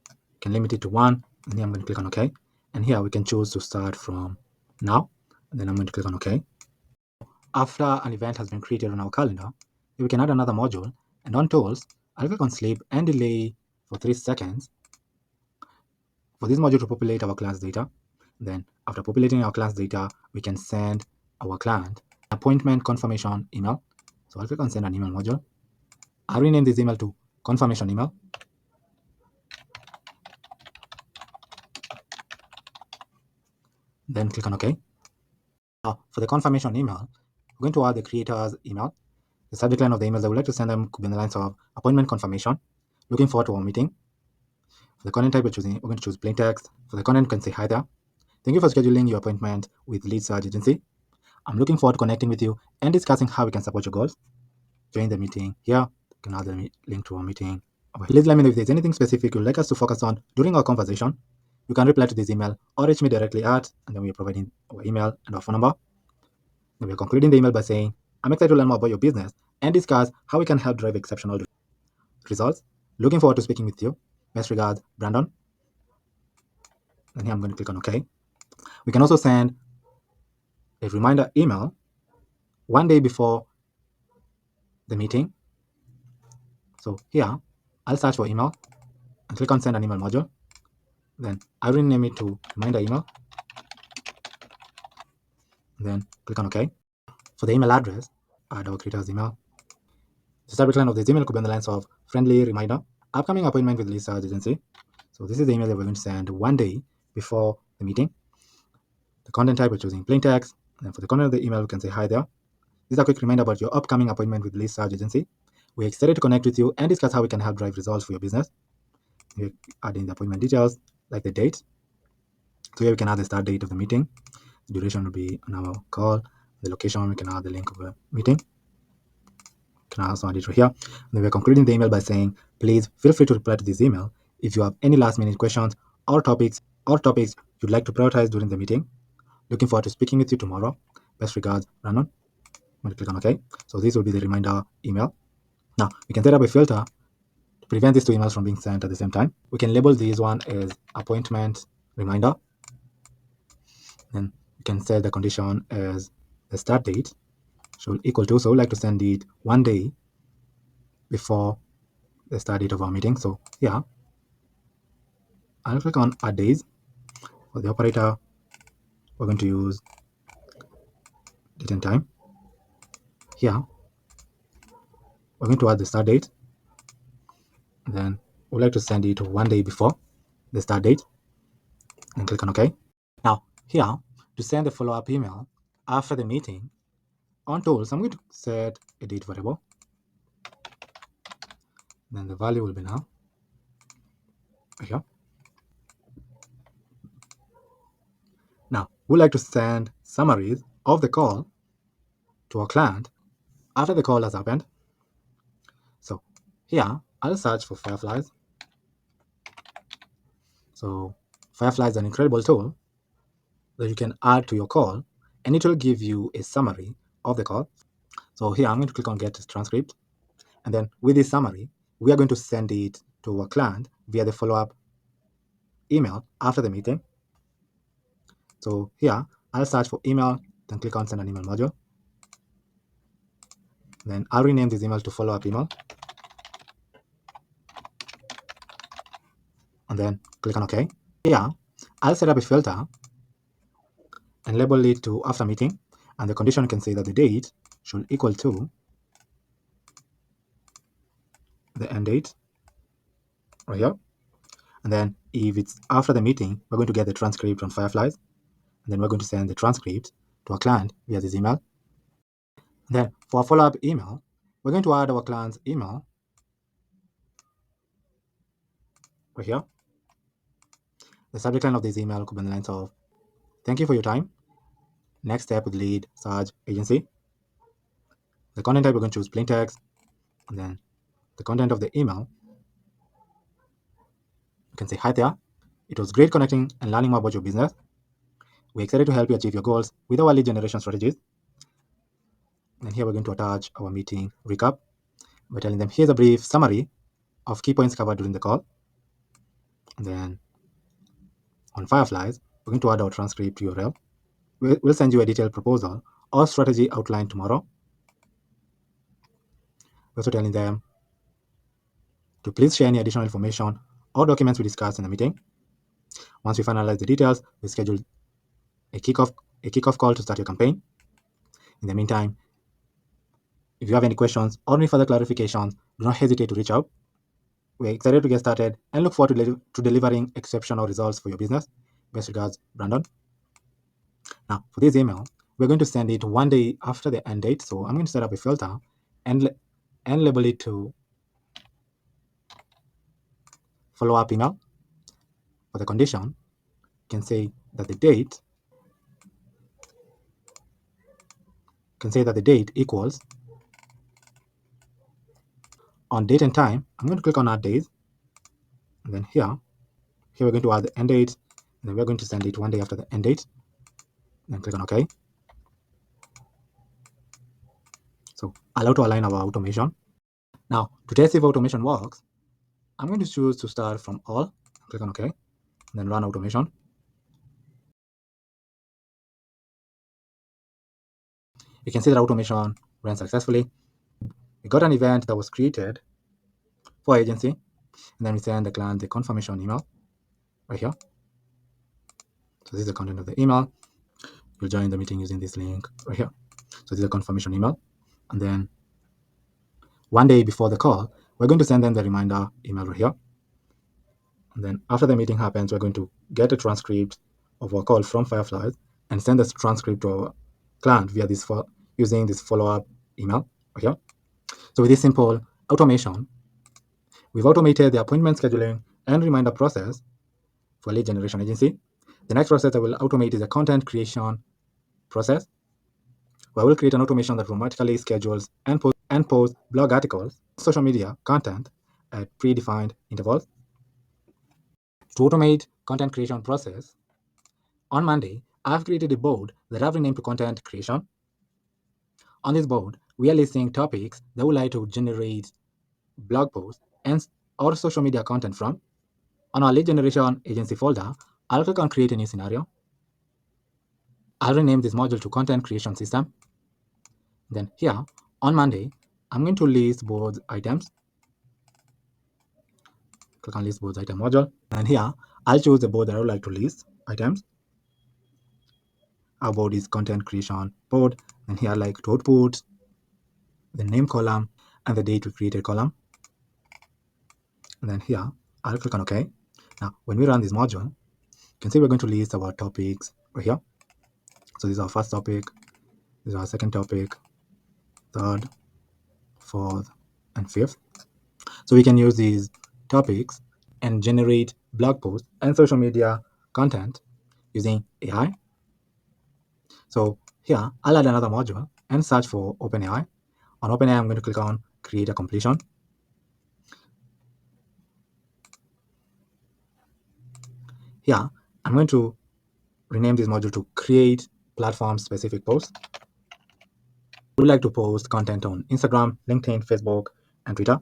You can limit it to 1, and then I'm going to click on OK. And here we can choose to start from now, and then I'm going to click on OK. After an event has been created on our calendar, we can add another module, and on tools, I'll click on sleep and delay for 3 seconds for this module to populate our class data. Then after populating our class data, we can send our client appointment confirmation email. So I'll click on send an email module. I'll rename this email to confirmation email. Then click on OK. Now for the confirmation email, we're going to add the creator's email. The subject line of the emails I would like to send them could be in the lines of appointment confirmation. Looking forward to our meeting. For the content type, we're going to choose plain text. For the content, you can say hi there. Thank you for scheduling your appointment with Lead Search Agency. I'm looking forward to connecting with you and discussing how we can support your goals. Join the meeting here. You can add the link to our meeting. Please let me know if there's anything specific you'd like us to focus on during our conversation. You can reply to this email or reach me directly at, and then we're providing our email and our phone number. And we're concluding the email by saying, I'm excited to learn more about your business and discuss how we can help drive exceptional results. Looking forward to speaking with you. Best regards, Brandon. And here I'm going to click on OK. We can also send a reminder email 1 day before the meeting. So here, I'll search for email and click on send an email module. Then I'll rename it to reminder email. Then click on OK. For the email address, add our creator's email. The subject line of this email could be on the lines of friendly reminder, upcoming appointment with Lead Search Agency. So this is the email that we're going to send 1 day before the meeting. The content type, we're choosing plain text. And for the content of the email, we can say hi there. This is a quick reminder about your upcoming appointment with Lead Search Agency. We're excited to connect with you and discuss how we can help drive results for your business. We're adding the appointment details, like the date. So here we can add the start date of the meeting. The duration will be an hour call. The location, we can add the link of the meeting. Can also add it right here. And then we're concluding the email by saying, please feel free to reply to this email if you have any last minute questions or topics you'd like to prioritize during the meeting. Looking forward to speaking with you tomorrow. Best regards, Brandon. I'm going to click on OK. So this will be the reminder email. Now we can set up a filter to prevent these two emails from being sent at the same time. We can label this one as appointment reminder. Then we can set the condition as the start date should equal to, so we like to send it 1 day before the start date of our meeting. So here, I'll click on add days. For the operator, we're going to use date and time. Here, we're going to add the start date. Then we'd like to send it 1 day before the start date and click on OK. Now here, to send the follow-up email after the meeting, on tools, I'm going to set a date variable. Then the value will be now here. Now, we like to send summaries of the call to our client after the call has happened. So here, I'll search for Fireflies. So Firefly is an incredible tool that you can add to your call, and it will give you a summary of the call. So here, I'm going to click on Get Transcript. And then with this summary, we are going to send it to our client via the follow-up email after the meeting. So here, I'll search for email, then click on Send an Email module. Then I'll rename this email to follow-up email. And then click on OK. Here, I'll set up a filter and label it to after meeting, and the condition can say that the date should equal to the end date right here. And then if it's after the meeting, we're going to get the transcript on Fireflies, and then we're going to send the transcript to our client via this email. And then for a follow-up email, we're going to add our client's email right here. The subject line of this email could be in the lines of, "Thank you for your time. Next step with lead search agency." The content type, we're going to choose plain text. And then the content of the email, you can say, "Hi there. It was great connecting and learning more about your business. We're excited to help you achieve your goals with our lead generation strategies." And here we're going to attach our meeting recap by telling them, "Here's a brief summary of key points covered during the call." And then on Fireflies, we're going to add our transcript URL. We'll send you a detailed proposal or strategy outline tomorrow. We're also telling them to please share any additional information or documents we discussed in the meeting. Once we finalize the details, we schedule a kickoff call to start your campaign. In the meantime, if you have any questions or any further clarifications, do not hesitate to reach out. We're excited to get started and look forward to delivering exceptional results for your business. Best regards, Brandon. Now, for this email, we're going to send it one day after the end date. So I'm going to set up a filter and label it to follow-up email. For the condition, can say that the date equals on date and time. I'm going to click on add days, and then here we're going to add the end date, and then we're going to send it one day after the end date. Then click on OK. So allow to align our automation. Now to test if automation works, I'm going to choose to start from all. Click on OK, and then run automation. You can see that automation ran successfully. We got an event that was created for agency, and then we send the client the confirmation email right here. So this is the content of the email. You'll join the meeting using this link right here. So this is a confirmation email. And then one day before the call, we're going to send them the reminder email right here. And then after the meeting happens, we're going to get a transcript of our call from Fireflies and send this transcript to our client via this using this follow-up email right here. So with this simple automation, we've automated the appointment scheduling and reminder process for lead generation agency. The next process I will automate is the content creation process, where I will create an automation that automatically schedules and post blog articles, social media content at predefined intervals. To automate content creation process, on Monday, I've created a board that I've renamed to content creation. On this board, we are listing topics that we like to generate blog posts and or social media content from. On our lead generation agency folder, I'll click on create a new scenario. I'll rename this module to content creation system. Then here on Monday, I'm going to list board items. Click on list board item module. And here I'll choose the board that I would like to list items. Our board is content creation board. And here I like to output the name column and the date we created column. And then here I'll click on OK. Now when we run this module, you can see we're going to list our topics right here. So this is our first topic, this is our second topic, third, fourth, and fifth. So we can use these topics and generate blog posts and social media content using AI. So here I'll add another module and search for OpenAI. On OpenAI, I'm going to click on create a completion. Here I'm going to rename this module to create platform specific posts. We would like to post content on Instagram, LinkedIn, Facebook, and Twitter.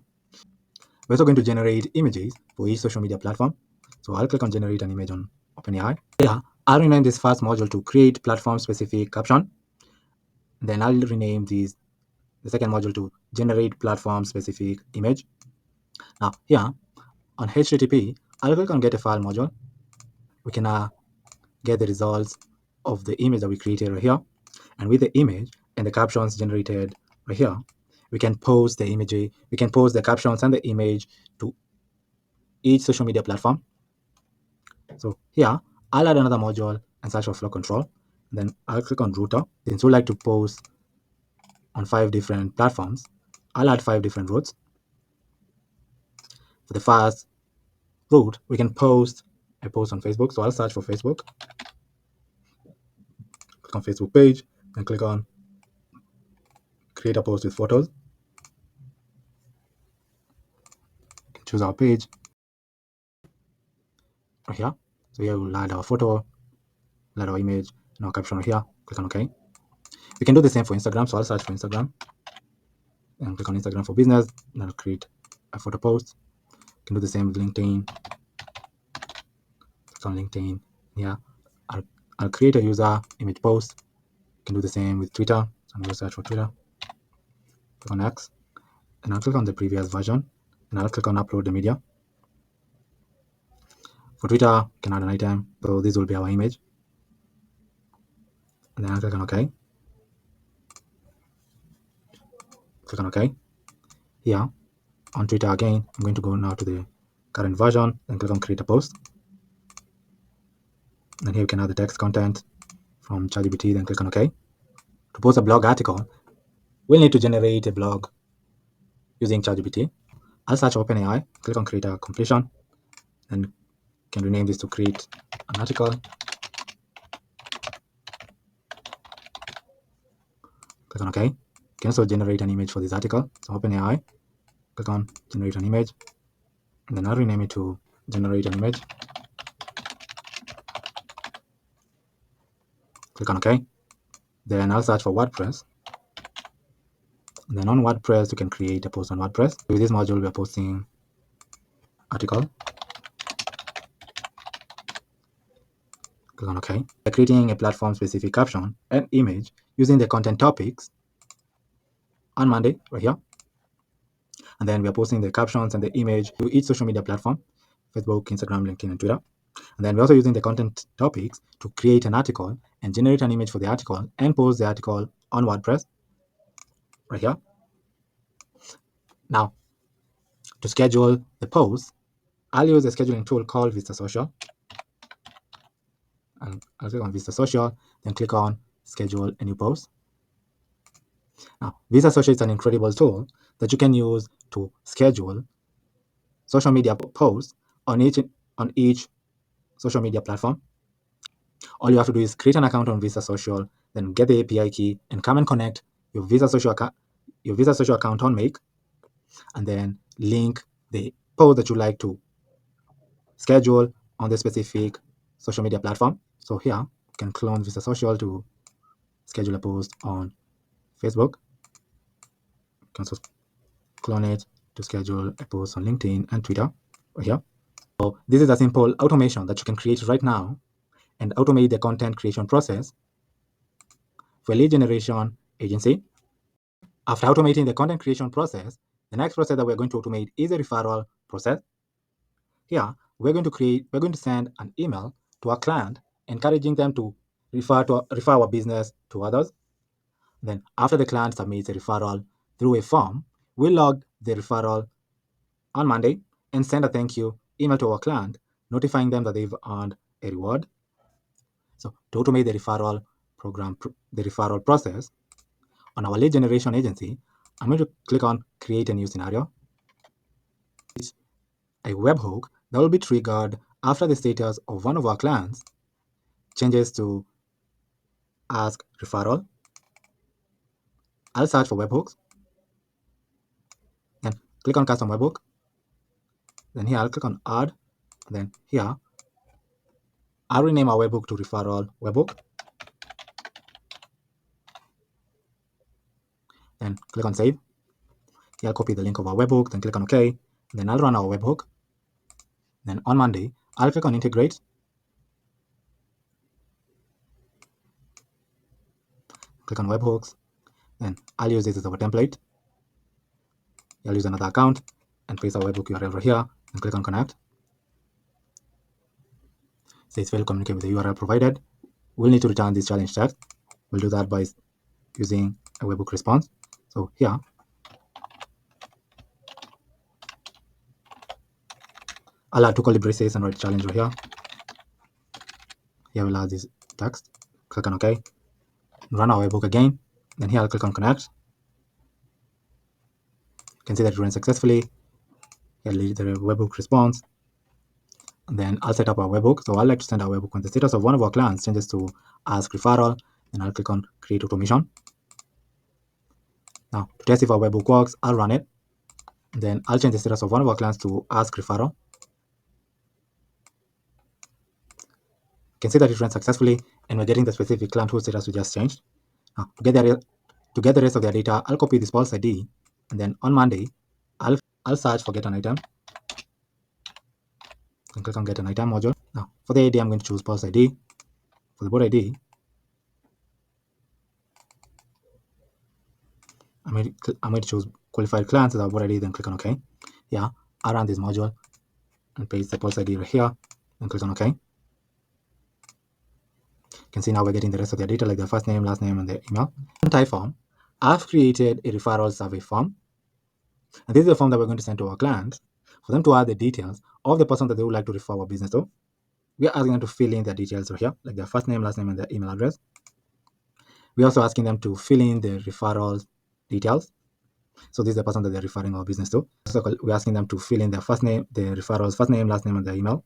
We're also going to generate images for each social media platform. So I'll click on generate an image on OpenAI. Here I'll rename this first module to create platform specific caption. Then I'll rename the second module to generate platform specific image. Now here on HTTP, I'll click on get a file module. We can get the results of the image that we created right here. And with the image and the captions generated right here, we can post the image, we can post the captions and the image to each social media platform. So here, I'll add another module and search for flow control. Then I'll click on router. Since we like to post on 5 different platforms, I'll add 5 different routes. For the first route, we can post a post on Facebook. So I'll search for Facebook. Click on Facebook page and click on create a post with photos. Choose our page right here. So here we'll add our photo, add our image, and our caption right here. Click on OK. We can do the same for Instagram. So I'll search for Instagram and click on Instagram for business, and I'll create a photo post. You can do the same with LinkedIn. Click on LinkedIn. Yeah, I'll create a user image post. You can do the same with Twitter. So I'm going to search for Twitter. Click on X, and I'll click on the previous version, and I'll click on upload the media. For Twitter, you can add an item. So this will be our image. And then I'll click on OK. Click on OK. Here on Twitter again, I'm going to go now to the current version and click on create a post. And here you can add the text content from ChatGPT, then click on OK. To post a blog article, we'll need to generate a blog using ChatGPT. I'll search OpenAI, click on create a completion, and can rename this to create an article. Click on OK. You can also generate an image for this article. So OpenAI, click on generate an image, and then I'll rename it to generate an image. Click on OK. Then I'll search for WordPress. And then on WordPress, you can create a post on WordPress. With this module, we are posting article. Click on OK. We're creating a platform-specific caption and image using the content topics on Monday, right here. And then we are posting the captions and the image to each social media platform, Facebook, Instagram, LinkedIn, and Twitter. And then we're also using the content topics to create an article and generate an image for the article and post the article on WordPress, right here. Now, to schedule the post, I'll use a scheduling tool called Vista Social. And I'll click on Vista Social, then click on schedule a new post. Now, Vista Social is an incredible tool that you can use to schedule social media posts on each social media platform. All you have to do is create an account on Vista Social, then get the API key and come and connect your Vista Social account on Make, and then link the post that you like to schedule on the specific social media platform. So here you can clone Vista Social to schedule a post on Facebook. You can also clone it to schedule a post on LinkedIn and Twitter right here. So this is a simple automation that you can create right now and automate the content creation process for a lead generation agency. After automating the content creation process, the next process that we're going to automate is a referral process. Here, we're going to send an email to our client, encouraging them to refer our business to others. Then after the client submits a referral through a form, we log the referral on Monday and send a thank you email to our client, notifying them that they've earned a reward. So to automate the referral process on our lead generation agency, I'm going to click on create a new scenario. It's a webhook that will be triggered after the status of one of our clients changes to ask referral. I'll search for webhooks, then click on custom webhook. Then here I'll click on add. Then here I'll rename our webhook to referral webhook. Then click on save. Here I'll copy the link of our webhook, then click on OK. Then I'll run our webhook. Then on Monday, I'll click on integrate. Click on webhooks. Then I'll use this as our template. I'll use another account and paste our webhook URL right here and click on connect. Say it's failed to communicate with the URL provided. we'll need to return this challenge text. We'll do that by using a webhook response. So here, I'll add two curly braces and write challenge over here. Here we'll add this text. Click on OK. Run our webhook again. Then here I'll click on connect. You can see that it ran successfully. Here the webhook response. And then I'll set up our webhook. So I'd like to send our webhook when the status of one of our clients changes to ask referral. Then I'll click on create automation. Now to test if our webhook works, I'll run it. And then I'll change the status of one of our clients to ask referral. You can see that it ran successfully and we're getting the specific client whose status we just changed. Now to get the rest of their data, I'll copy this pulse ID, and then on Monday, I'll search for get an item and click on get an item module. Now for the ID, I'm going to choose pulse ID. For the board ID, I'm going to choose qualified clients as our board ID, then click on OK. Yeah, I'll run this module and paste the pulse ID right here, and click on OK. You can see now we're getting the rest of their data, like their first name, last name, and their email. In Typeform, I've created a referral survey form. And this is the form that we're going to send to our clients for them to add the details of the person that they would like to refer our business to. We are asking them to fill in their details right here, like their first name, last name, and their email address. We're also asking them to fill in the referral details. So this is the person that they're referring our business to. So we're asking them to fill in their first name, the referral's first name, last name, and their email.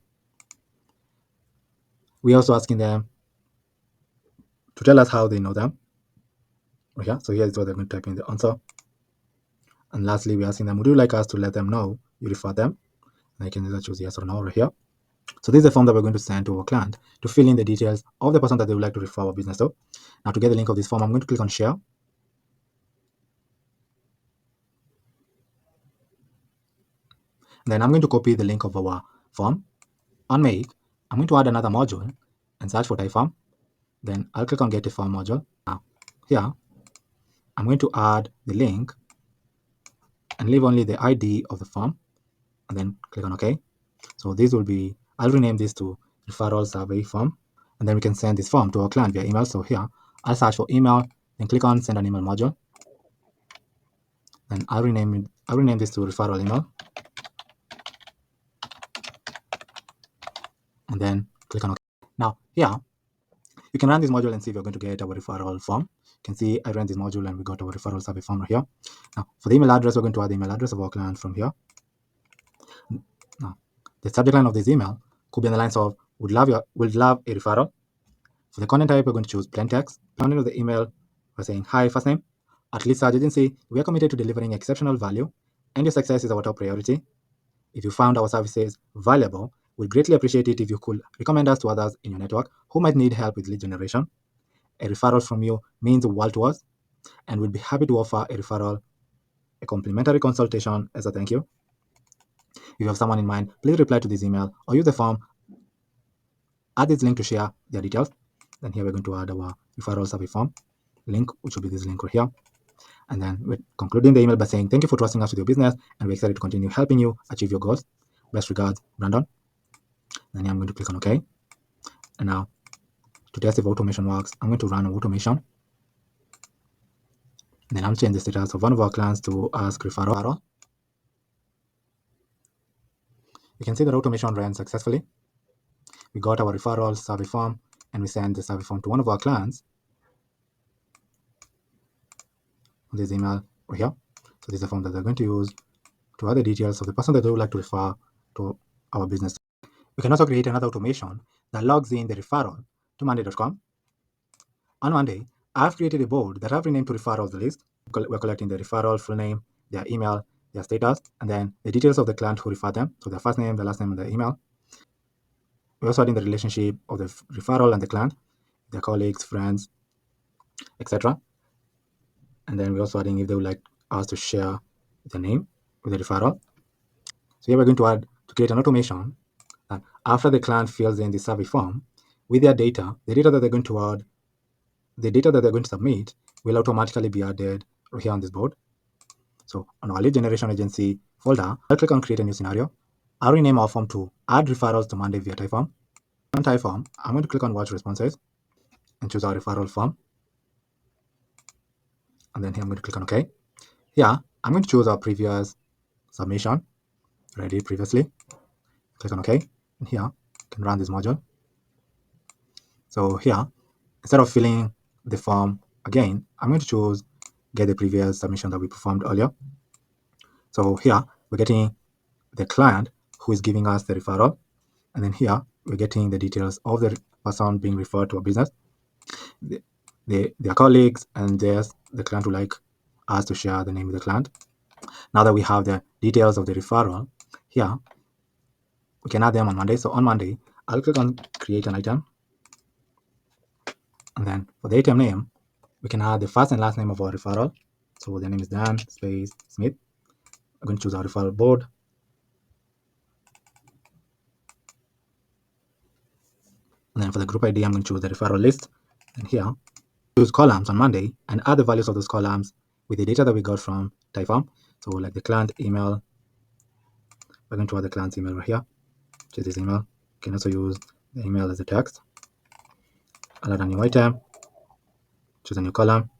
We're also asking them to tell us how they know them. Okay, so here's what they're going to type in the answer. And lastly, we're asking them, would you like us to let them know you refer them? And I can either choose yes or no right here. So this is the form that we're going to send to our client to fill in the details of the person that they would like to refer our business to. Now to get the link of this form, I'm going to click on share. Then I'm going to copy the link of our form. On Make, I'm going to add another module and search for Typeform. Then I'll click on Get a Form module. Now here, I'm going to add the link and leave only the ID of the form, and then click on OK. So this will be, I'll rename this to referral survey form, and then we can send this form to our client via email. So here, I'll search for email, then click on Send an Email module. Then I'll rename this to referral email, and then click on OK. Now here, you can run this module and see if you're going to get our referral form. You can see I ran this module and we got our referral survey form right here. Now for the email address, we're going to add the email address of our client from here. Now the subject line of this email could be on the lines of would love a referral. For the content type, we're going to choose plain text. Content of the email, we're saying hi, first name. At Lead Search Agency, we are committed to delivering exceptional value, and your success is our top priority. If you found our services valuable, we'd greatly appreciate it if you could recommend us to others in your network who might need help with lead generation. A referral from you means the world to us, and we'll be happy to offer a referral, a complimentary consultation as a thank you. If you have someone in mind, please reply to this email or use the form. Add this link to share their details. Then here we're going to add our referral survey form link, which will be this link right here. And then we're concluding the email by saying, thank you for trusting us with your business, and we're excited to continue helping you achieve your goals. Best regards, Brandon. Then I'm going to click on OK. And now, to test if automation works, I'm going to run automation. Then I'll change the status of one of our clients to ask referral. You can see that automation ran successfully. We got our referral survey form, and we sent the survey form to one of our clients on this email right here. So this is the form that they're going to use to add the details of the person that they would like to refer to our business. We can also create another automation that logs in the referral to Monday.com. On Monday, I've created a board that I've renamed to referrals list. We're collecting the referral full name, their email, their status, and then the details of the client who referred them. So their first name, their last name, and their email. We're also adding the relationship of the referral and the client, their colleagues, friends, etc. And then we're also adding if they would like us to share the name with the referral. So here we're going to create an automation that after the client fills in the survey form with their data, the data that they're going to add, the data that they're going to submit will automatically be added right here on this board. So on our lead generation agency folder, I'll click on create a new scenario. I'll rename our form to add referrals to Monday via Typeform. On Typeform, I'm going to click on watch responses. and choose our referral form. And then here I'm going to click on OK. Here, I'm going to choose our previous submission, ready previously. Click on OK. And here, you can run this module. So here, instead of filling the form again, I'm going to choose get the previous submission that we performed earlier. So here, we're getting the client who is giving us the referral. And then here, we're getting the details of the person being referred to a business, their colleagues, and there's the client would like us to share the name of the client. Now that we have the details of the referral, here, we can add them on Monday. So on Monday, I'll click on create an item. And then for the item name, we can add the first and last name of our referral. So the name is Dan space Smith. I'm going to choose our referral board. And then for the group ID, I'm going to choose the referral list. And here, choose columns on Monday and add the values of those columns with the data that we got from Typeform. So like the client email, we're going to add the client's email right here. Choose this email. You can also use the email as a text. I'll add a new item. Choose a new column.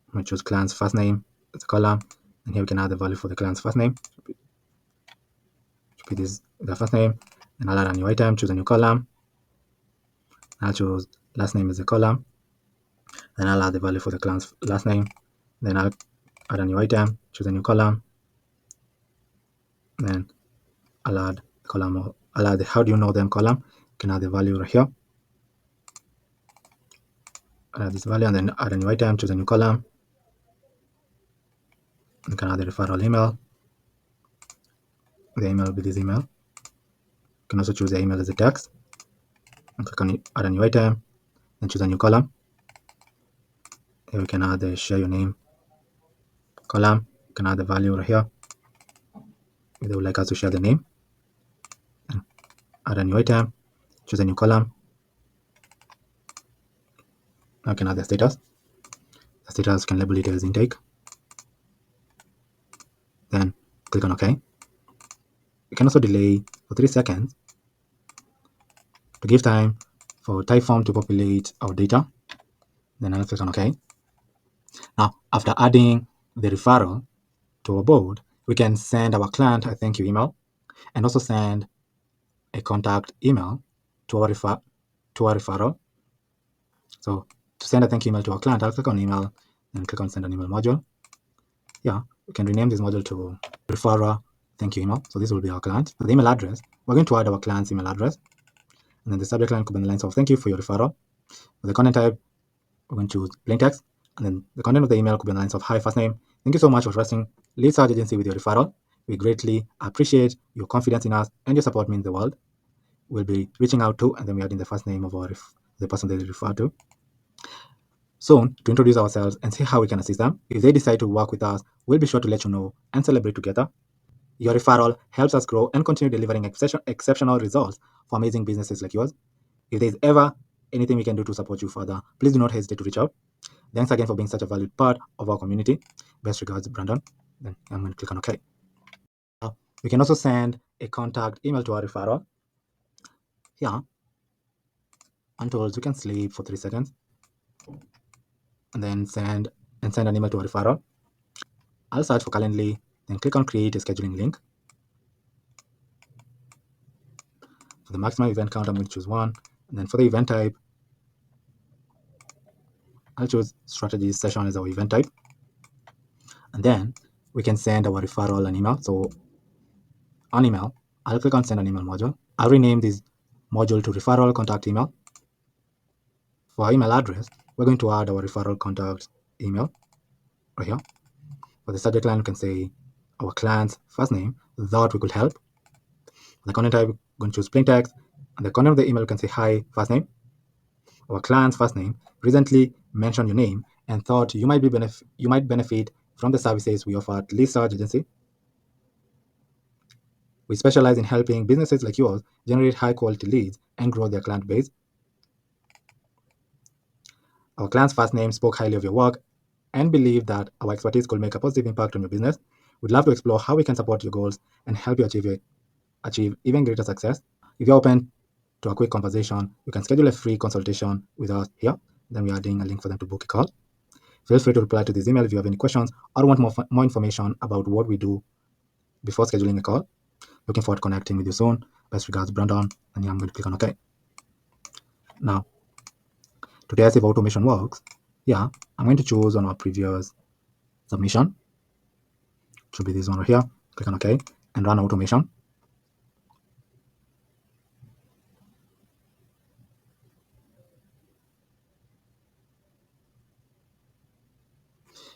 I'm going to choose client's first name as a column. And here we can add the value for the client's first name. Should be this the first name. And I'll add a new item, choose a new column. I'll choose last name as a column. Then I'll add the value for the client's last name. Then I'll add a new item, choose a new column. Then I'll add the column, I'll add the how do you know them column. You can add the value right here. I'll add this value and then add a new item, choose a new column. You can add the referral email. The email will be this email. You can also choose the email as a text. And click on add a new item, then choose a new column. Here we can add the share your name column. You can add the value right here. If they would like us to share the name. And add a new item, choose a new column. Now you can add the status. The status can label it as intake. Then click on OK. You can also delay for 3 seconds to give time for Typeform to populate our data. Then I'll click on OK. Now, after adding the referral to our board, we can send our client a thank you email and also send a contact email to our referral. So to send a thank you email to our client, I'll click on email and click on send an email module. Yeah, we can rename this module to referral thank you email. So this will be our client. For the email address, we're going to add our client's email address. And then the subject line could be in the lines of thank you for your referral. For the content type, we're going to choose plain text. And then the content of the email could be in the lines of hi, first name. Thank you so much for trusting Lead Search Agency with your referral. We greatly appreciate your confidence in us and your support means the world. We'll be reaching out to, and then we add in the first name of the person they refer to. Soon, to introduce ourselves and see how we can assist them. If they decide to work with us, we'll be sure to let you know and celebrate together. Your referral helps us grow and continue delivering exceptional results for amazing businesses like yours. If there's ever anything we can do to support you further, please do not hesitate to reach out. Thanks again for being such a valued part of our community. Best regards, Brandon. Then I'm going to click on OK. Now, we can also send a contact email to our referral. Here, on tools, we can sleep for 3 seconds and then send an email to our referral. I'll search for Calendly, then click on create a scheduling link. For the maximum event count, I'm going to choose 1. And then for the event type, I'll choose strategy session as our event type. And then we can send our referral an email. So on email, I'll click on send an email module. I'll rename this module to referral contact email. For our email address, we're going to add our referral contact email right here. For the subject line, we can say our client's first name, thought we could help. For the content type, we're going to choose plain text. And the content of the email, we can say hi, first name. Our client's first name, recently mentioned your name and thought you might benefit from the services we offer at Lead Search Agency. We specialize in helping businesses like yours generate high-quality leads and grow their client base. Our client's first name spoke highly of your work and believed that our expertise could make a positive impact on your business. We'd love to explore how we can support your goals and help you achieve even greater success. If you're open to a quick conversation, you can schedule a free consultation with us here. Then we are adding a link for them to book a call. Feel free to reply to this email if you have any questions or want more information about what we do before scheduling a call. Looking forward to connecting with you soon. Best regards, Brandon. And yeah, I'm going to click on OK. Now, to test if automation works, yeah, I'm going to choose on our previous submission. It should be this one right here. Click on OK and run automation.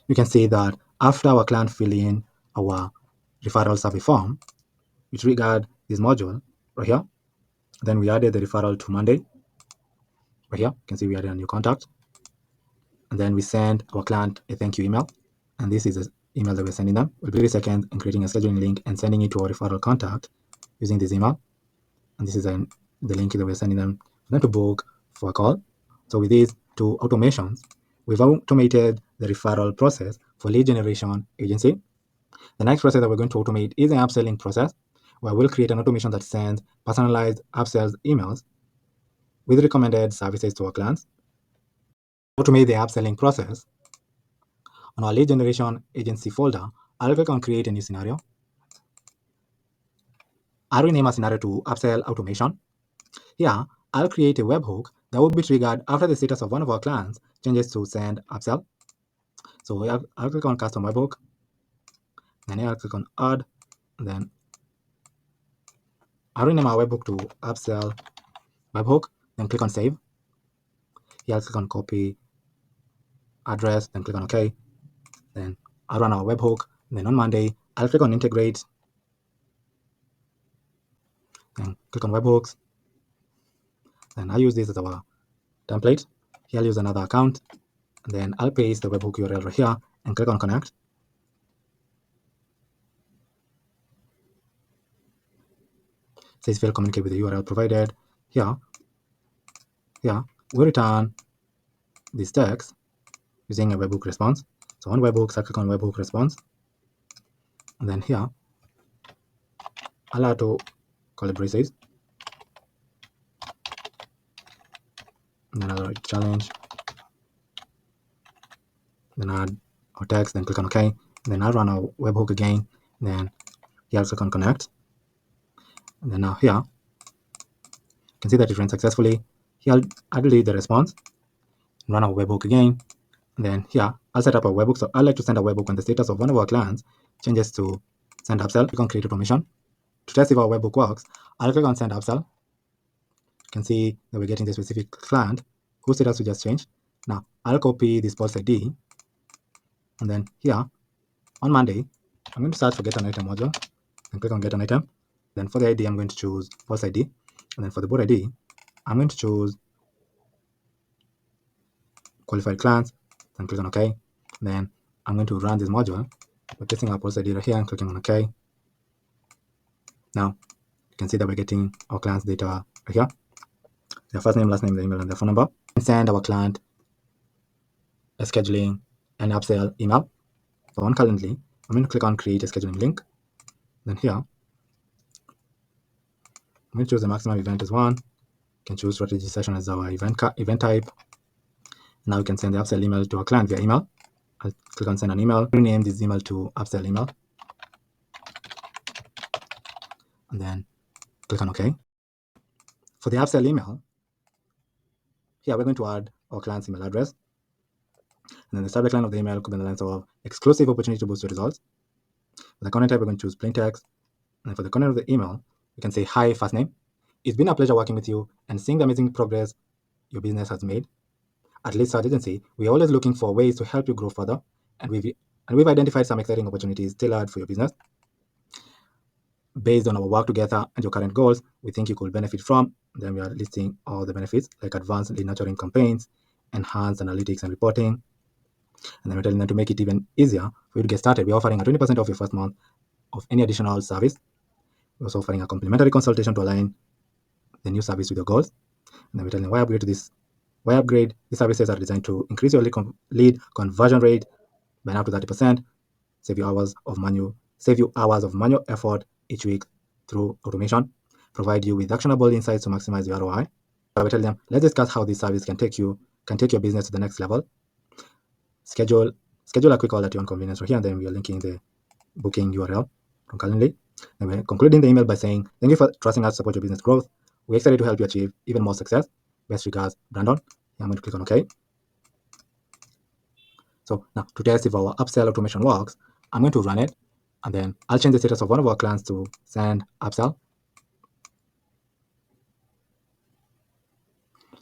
You can see that after our client fill in our referral survey form, we triggered this module right here. Then we added the referral to Monday. Right here, you can see we added a new contact. And then we send our client a thank you email. And this is the email that we're sending them. We'll be 30 seconds in creating a scheduling link and sending it to our referral contact using this email. And this is the link that we're sending them for them to book for a call. So with these two automations, we've automated the referral process for lead generation agency. The next process that we're going to automate is an upselling process, where we'll create an automation that sends personalized upsells emails with recommended services to our clients. Automate the upselling process. On our lead generation agency folder, I'll click on create a new scenario. I'll rename a scenario to upsell automation. Here, I'll create a webhook that will be triggered after the status of one of our clients changes to send upsell. So I'll click on custom webhook. Then here I'll click on add. And then I'll rename our webhook to upsell webhook. Then click on save. Here I'll click on copy address. Then click on OK. Then I'll run our webhook. Then on Monday, I'll click on integrate. Then click on webhooks. Then I'll use this as our template. Here I'll use another account. And then I'll paste the webhook URL right here and click on connect. Says fail communicate with the URL provided. Here we return this text using a webhook response. So on webhooks, I'll click on webhook response. And then here, I'll add to call it braces. And then I'll write challenge. Then add our text, then click on OK. And then I'll run our webhook again. And then here I'll click on connect. And then now here, you can see that it ran successfully. Here I'll delete the response, run our webhook again. And then here, I'll set up a webhook. So I like to send a webhook when the status of one of our clients changes to send upsell. Click on create automation. To test if our webhook works, I'll click on send upsell. You can see that we're getting the specific client whose status we just changed. Now I'll copy this pulse ID. And then here on Monday, I'm going to search for get an item module and click on get an item. Then for the ID, I'm going to choose pulse ID. And then for the board ID, I'm going to choose qualified clients. Then click on OK. Then I'm going to run this module by testing our pulse ID right here and clicking on OK. Now you can see that we're getting our client's data right here. Their first name, last name, their email, and their phone number. And send our client a scheduling and upsell email. For one currently, I'm going to click on create a scheduling link. Then here, I'm going to choose the maximum event as 1. You can choose strategy session as our event type. Now we can send the upsell email to our client via email. I'll click on send an email. Rename this email to upsell email. And then click on OK. For the upsell email, here we're going to add our client's email address. And then the subject line of the email could be in the lines of exclusive opportunity to boost your results. For the content type, we're going to choose plain text. And for the content of the email, we can say, hi, first name. It's been a pleasure working with you and seeing the amazing progress your business has made. At Lead Search Agency, we're always looking for ways to help you grow further. And we've identified some exciting opportunities tailored for your business. Based on our work together and your current goals, we think you could benefit from. Then we are listing all the benefits like advanced lead nurturing campaigns, enhanced analytics and reporting. And then we're telling them to make it even easier for you to get started. We're offering a 20% off your first month of any additional service. We're also offering a complimentary consultation to align the new service with your goals. And then we're telling them why upgrade. These services are designed to increase your lead conversion rate by up to 30%, save you hours of manual effort each week through automation. provide you with actionable insights to maximize your ROI. I will tell them, let's discuss how this service can take your business to the next level. Schedule a quick call at your own convenience right here, and then we are linking the booking URL from Calendly. And we're concluding the email by saying, thank you for trusting us to support your business growth. We're excited to help you achieve even more success. Best regards, Brandon. I'm going to click on OK. So now to test if our upsell automation works, I'm going to run it, and then I'll change the status of one of our clients to send upsell.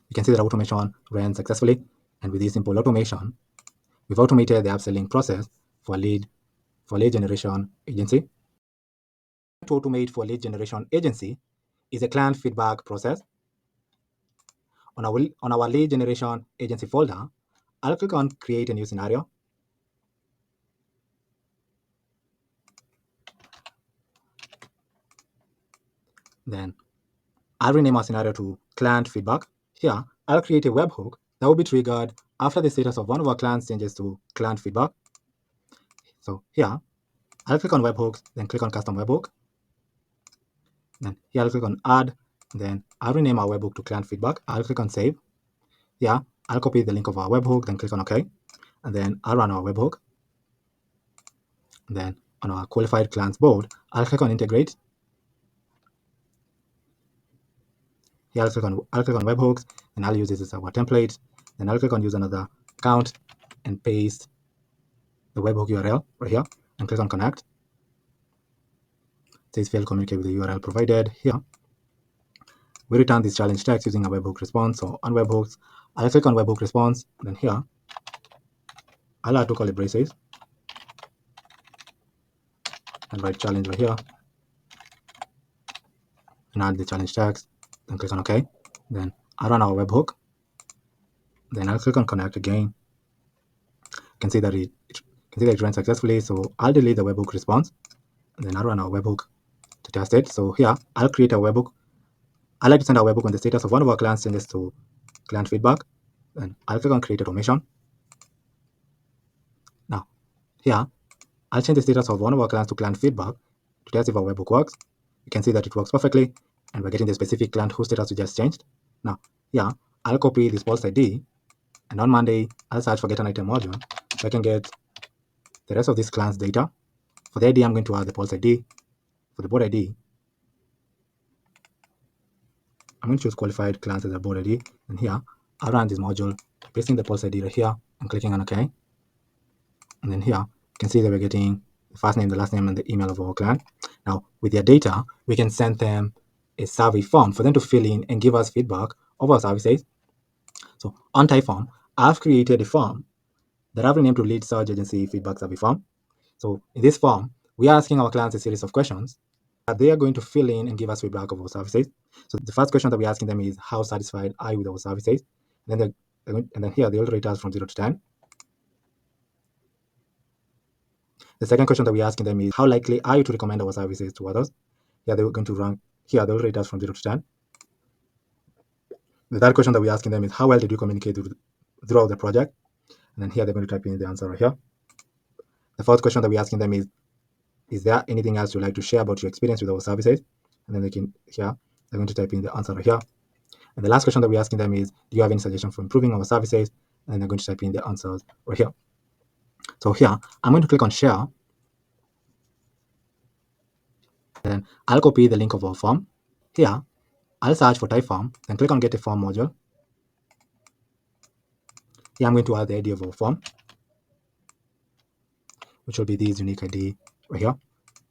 You can see that automation ran successfully, and with this simple automation, we've automated the upselling process for lead generation agency. To automate for lead generation agency is a client feedback process. On our lead generation agency folder, I'll click on create a new scenario. Then I'll rename our scenario to client feedback. Here, I'll create a webhook that will be triggered after the status of one of our clients changes to client feedback. So here, I'll click on webhooks, then click on custom webhook. Then here I'll click on add, then I'll rename our webhook to client feedback. I'll click on save. Here, I'll copy the link of our webhook, then click on OK. And then I'll run our webhook. And then on our qualified clients board, I'll click on integrate. Here I'll click on webhooks, and I'll use this as our template. Then I'll click on use another account and paste the webhook URL right here, and click on connect. It says fail to communicate with the URL provided. Here we return this challenge text using a webhook response. So on webhooks, I'll click on webhook response. Then here I'll add two curly braces and write challenge right here, and add the challenge text. Then click on OK. Then I'll run our webhook. Then I'll click on connect again. You can see that it ran successfully. So I'll delete the webhook response, and then I'll run our webhook to test it. So here I'll create a webhook. I like to send our webhook when the status of one of our clients changes to client feedback. Then I'll click on create automation. Now here I'll change the status of one of our clients to client feedback to test if our webhook works. You can see that it works perfectly, and we're getting the specific client whose status we just changed. Now here I'll copy this pulse ID, and on Monday I'll search for get an item module so I can get the rest of this client's data. For the ID, I'm going to add the pulse ID. For the board ID, I'm going to choose qualified clients as a board ID, and here I'll run this module, pasting the pulse ID right here and clicking on OK. And then here you can see that we're getting the first name, the last name, and the email of our client. Now with their data, we can send them a survey form for them to fill in and give us feedback of our services. So on Typeform, I've created a form that I've renamed to lead search agency feedback survey form. So in this form, we are asking our clients a series of questions that they are going to fill in and give us feedback of our services. So the first question that we're asking them is, how satisfied are you with our services? And then here they'll rate us from 0 to 10. The second question that we're asking them is, how likely are you to recommend our services to others? Here they're going to rank, here they'll rate us from 0 to 10. The third question that we're asking them is, how well did you communicate throughout the project? And then here they're going to type in the answer right here. The fourth question that we're asking them is there anything else you'd like to share about your experience with our services? And then they're going to type in the answer right here. And the last question that we're asking them is, do you have any suggestion for improving our services? And then they're going to type in the answers right here. So here, I'm going to click on share. Then I'll copy the link of our form. Here, I'll search for Typeform, then click on get a form module. Here I'm going to add the ID of our form, which will be this unique ID right here.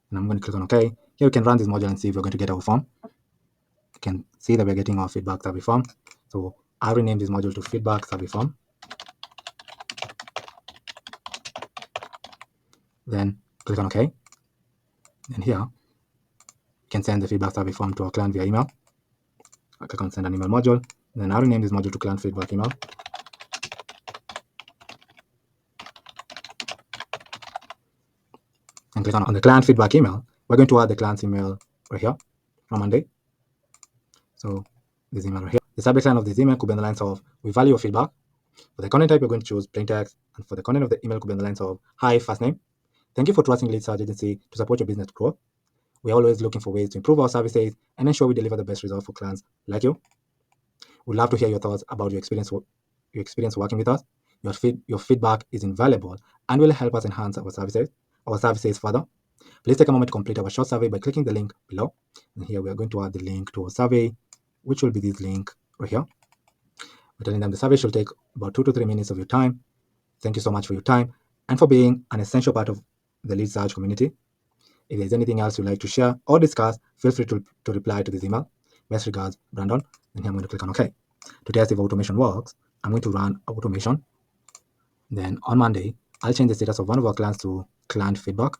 And I'm going to click on OK. Here we can run this module and see if we're going to get our form. You can see that we're getting our feedback survey form. So I'll rename this module to feedback survey form. Then click on OK. And here you can send the feedback survey form to our client via email. I'll click on send an email module. Then I'll rename this module to client feedback email. And click on the client feedback email. We're going to add the client's email right here from Monday. So this email right here. The subject line of this email could be in the lines of, we value your feedback. For the content type, we're going to choose plain text. And for the content of the email could be in the lines of, hi, first name. Thank you for trusting Lead Search Agency to support your business growth. We're always looking for ways to improve our services and ensure we deliver the best results for clients like you. We'd love to hear your thoughts about your experience working with us. Your feedback is invaluable and will help us enhance our services further. Please take a moment to complete our short survey by clicking the link below. And here we are going to add the link to our survey, which will be this link right here. We're telling them the survey should take about 2 to 3 minutes of your time. Thank you so much for your time and for being an essential part of the lead search community. If there's anything else you'd like to share or discuss, feel free to reply to this email. Best regards, Brandon. And here I'm going to click on OK. To test if automation works, I'm going to run automation. Then on Monday, I'll change the status of one of our clients to client feedback.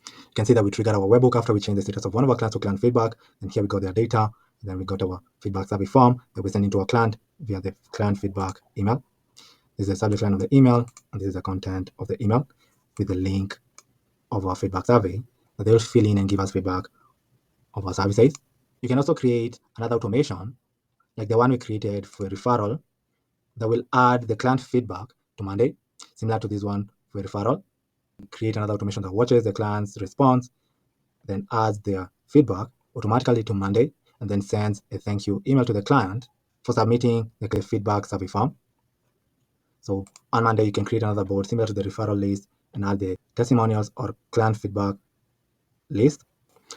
You can see that we triggered our webhook after we changed the status of one of our clients to client feedback. And here we got their data. Then we got our feedback survey form that we send into our client via the client feedback email. This is the subject line of the email, and this is the content of the email with the link of our feedback survey that they'll fill in and give us feedback of our services. You can also create another automation like the one we created for a referral that will add the client feedback to Monday, similar to this one for a referral. Create another automation that watches the client's response, then adds their feedback automatically to Monday, and then sends a thank you email to the client for submitting the feedback survey form. So on Monday, you can create another board similar to the referral list and add the testimonials or client feedback list.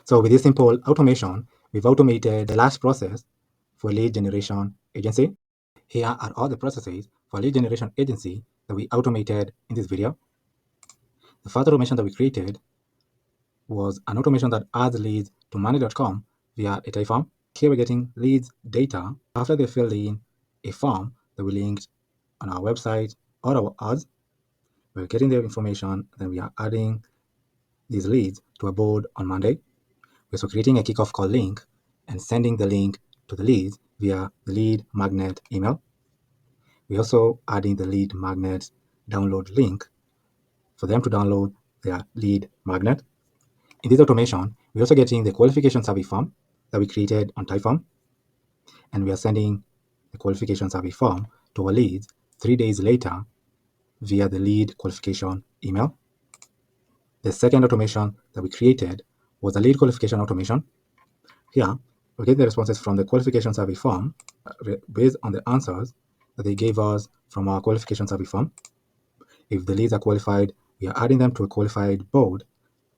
So with this simple automation, we've automated the last process for lead generation agency. Here are all the processes for lead generation agency that we automated in this video. The first automation that we created was an automation that adds leads to money.com via a type form. Here we're getting leads data after they fill in a form that we linked on our website or our ads. We're getting their information, then we are adding these leads to a board on Monday. We're also creating a kickoff call link and sending the link to the leads via the lead magnet email. We're also adding the lead magnet download link for them to download their lead magnet. In this automation, we're also getting the qualification survey form that we created on Typeform, and we are sending the qualification survey form to our leads 3 days later via the lead qualification email. The second automation that we created was a lead qualification automation. Here, we get the responses from the qualification survey form based on the answers that they gave us from our qualification survey form. If the leads are qualified, we are adding them to a qualified board,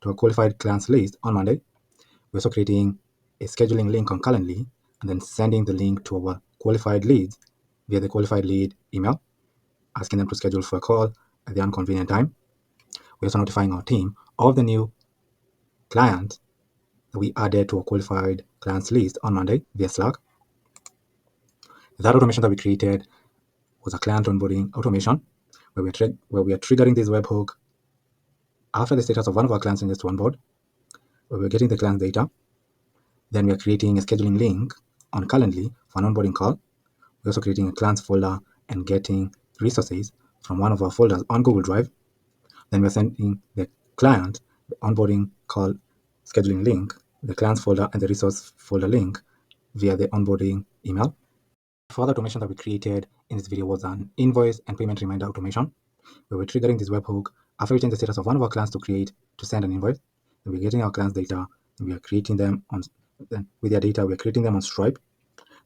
to a qualified clients list on Monday. We're also creating a scheduling link on Calendly and then sending the link to our qualified leads via the qualified lead email, asking them to schedule for a call at the inconvenient time. We're also notifying our team of the new client that we added to a qualified clients list on Monday via Slack. The third automation that we created was a client onboarding automation where we are triggering this webhook after the status of one of our clients needs to onboard, where we're getting the client data. Then we are creating a scheduling link on Calendly for an onboarding call. We're also creating a clients folder and getting resources from one of our folders on Google Drive. Then we're sending the client the onboarding call scheduling link, the clients folder, and the resource folder link via the onboarding email. The further automation that we created in this video was an invoice and payment reminder automation, where we're triggering this webhook after we change the status of one of our clients to send an invoice. And we're getting our clients' data, and we are creating them with their data, we're creating them on Stripe.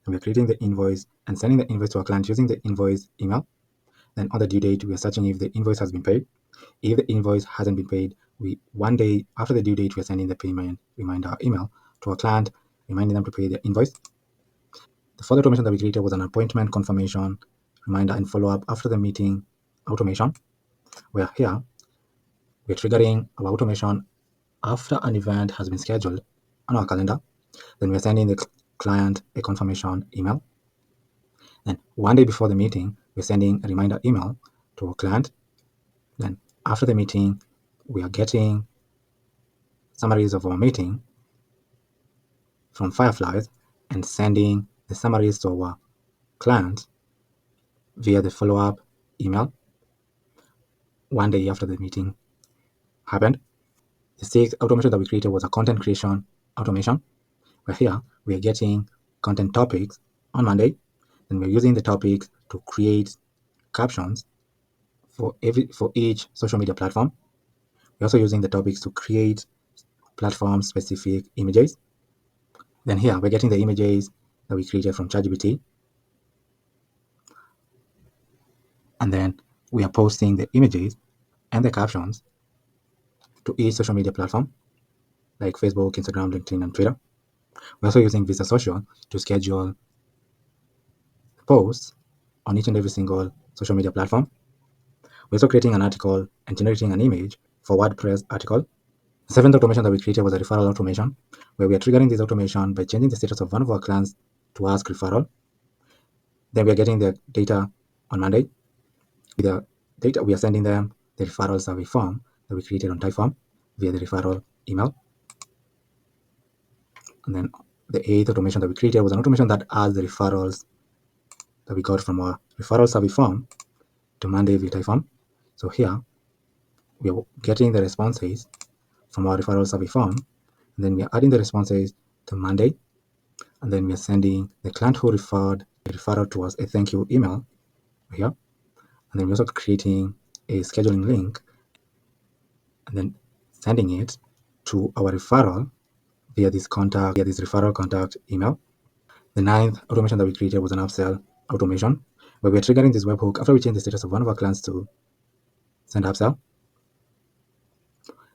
And we're creating the invoice and sending the invoice to our client using the invoice email. Then on the due date, we are searching if the invoice has been paid. If the invoice hasn't been paid, 1 day after the due date, we're sending the payment reminder email to our client, reminding them to pay their invoice. The further automation that we created was an appointment confirmation reminder and follow-up after the meeting automation, where here we're triggering our automation after an event has been scheduled on our calendar. Then we're sending the client a confirmation email. Then 1 day before the meeting, we're sending a reminder email to our client. Then after the meeting, we are getting summaries of our meeting from Fireflies and sending the summaries to our client via the follow-up email 1 day after the meeting happened. The sixth automation that we created was a content creation automation, where here we are getting content topics on Monday, and we're using the topics to create captions for each social media platform. We're also using the topics to create platform specific images. Then here we're getting the images that we created from ChatGPT, and then we are posting the images and the captions to each social media platform like Facebook, Instagram, LinkedIn, and Twitter. We're also using Visa Social to schedule posts on each and every single social media platform. We're also creating an article and generating an image for WordPress article. The seventh automation that we created was a referral automation, where we are triggering this automation by changing the status of one of our clients to ask referral. Then we are getting the data on Monday. With the data, we are sending them the referral survey form that we created on Typeform via the referral email. And then the eighth automation that we created was an automation that adds the referrals that we got from our referral survey form to Monday via Typeform. So here we are getting the responses from our referral survey form, and then we are adding the responses to Monday, and then we are sending the client who referred the referral to us a thank you email here, and then we're also creating a scheduling link and then sending it to our referral via this referral contact email. The ninth automation that we created was an upsell automation, where we're triggering this webhook after we change the status of one of our clients to send upsell.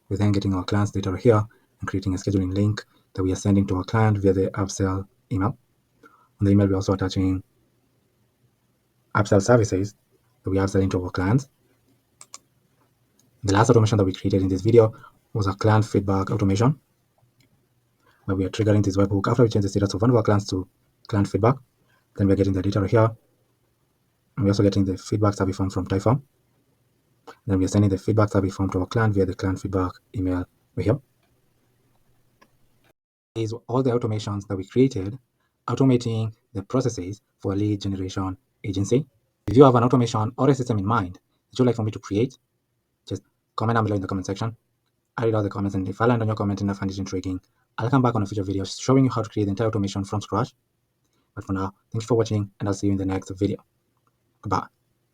We're then getting our client's data here and creating a scheduling link that we are sending to our client via the upsell email. On the email, we're also attaching upsell services that we are selling to our clients. The last automation that we created in this video was a client feedback automation, where we are triggering this webhook after we change the status of one of our clients to client feedback. Then we're getting the data here, and we're also getting the feedback survey form from Typeform. Then we are sending the feedback survey form to our client via the client feedback email right here. These are all the automations that we created, automating the processes for a lead generation agency. If you have an automation or a system in mind that you'd like for me to create, just comment down below in the comment section. I read all the comments, and if I land on your comment and I find it intriguing, I'll come back on a future video showing you how to create the entire automation from scratch. But for now, thank you for watching, and I'll see you in the next video. Goodbye.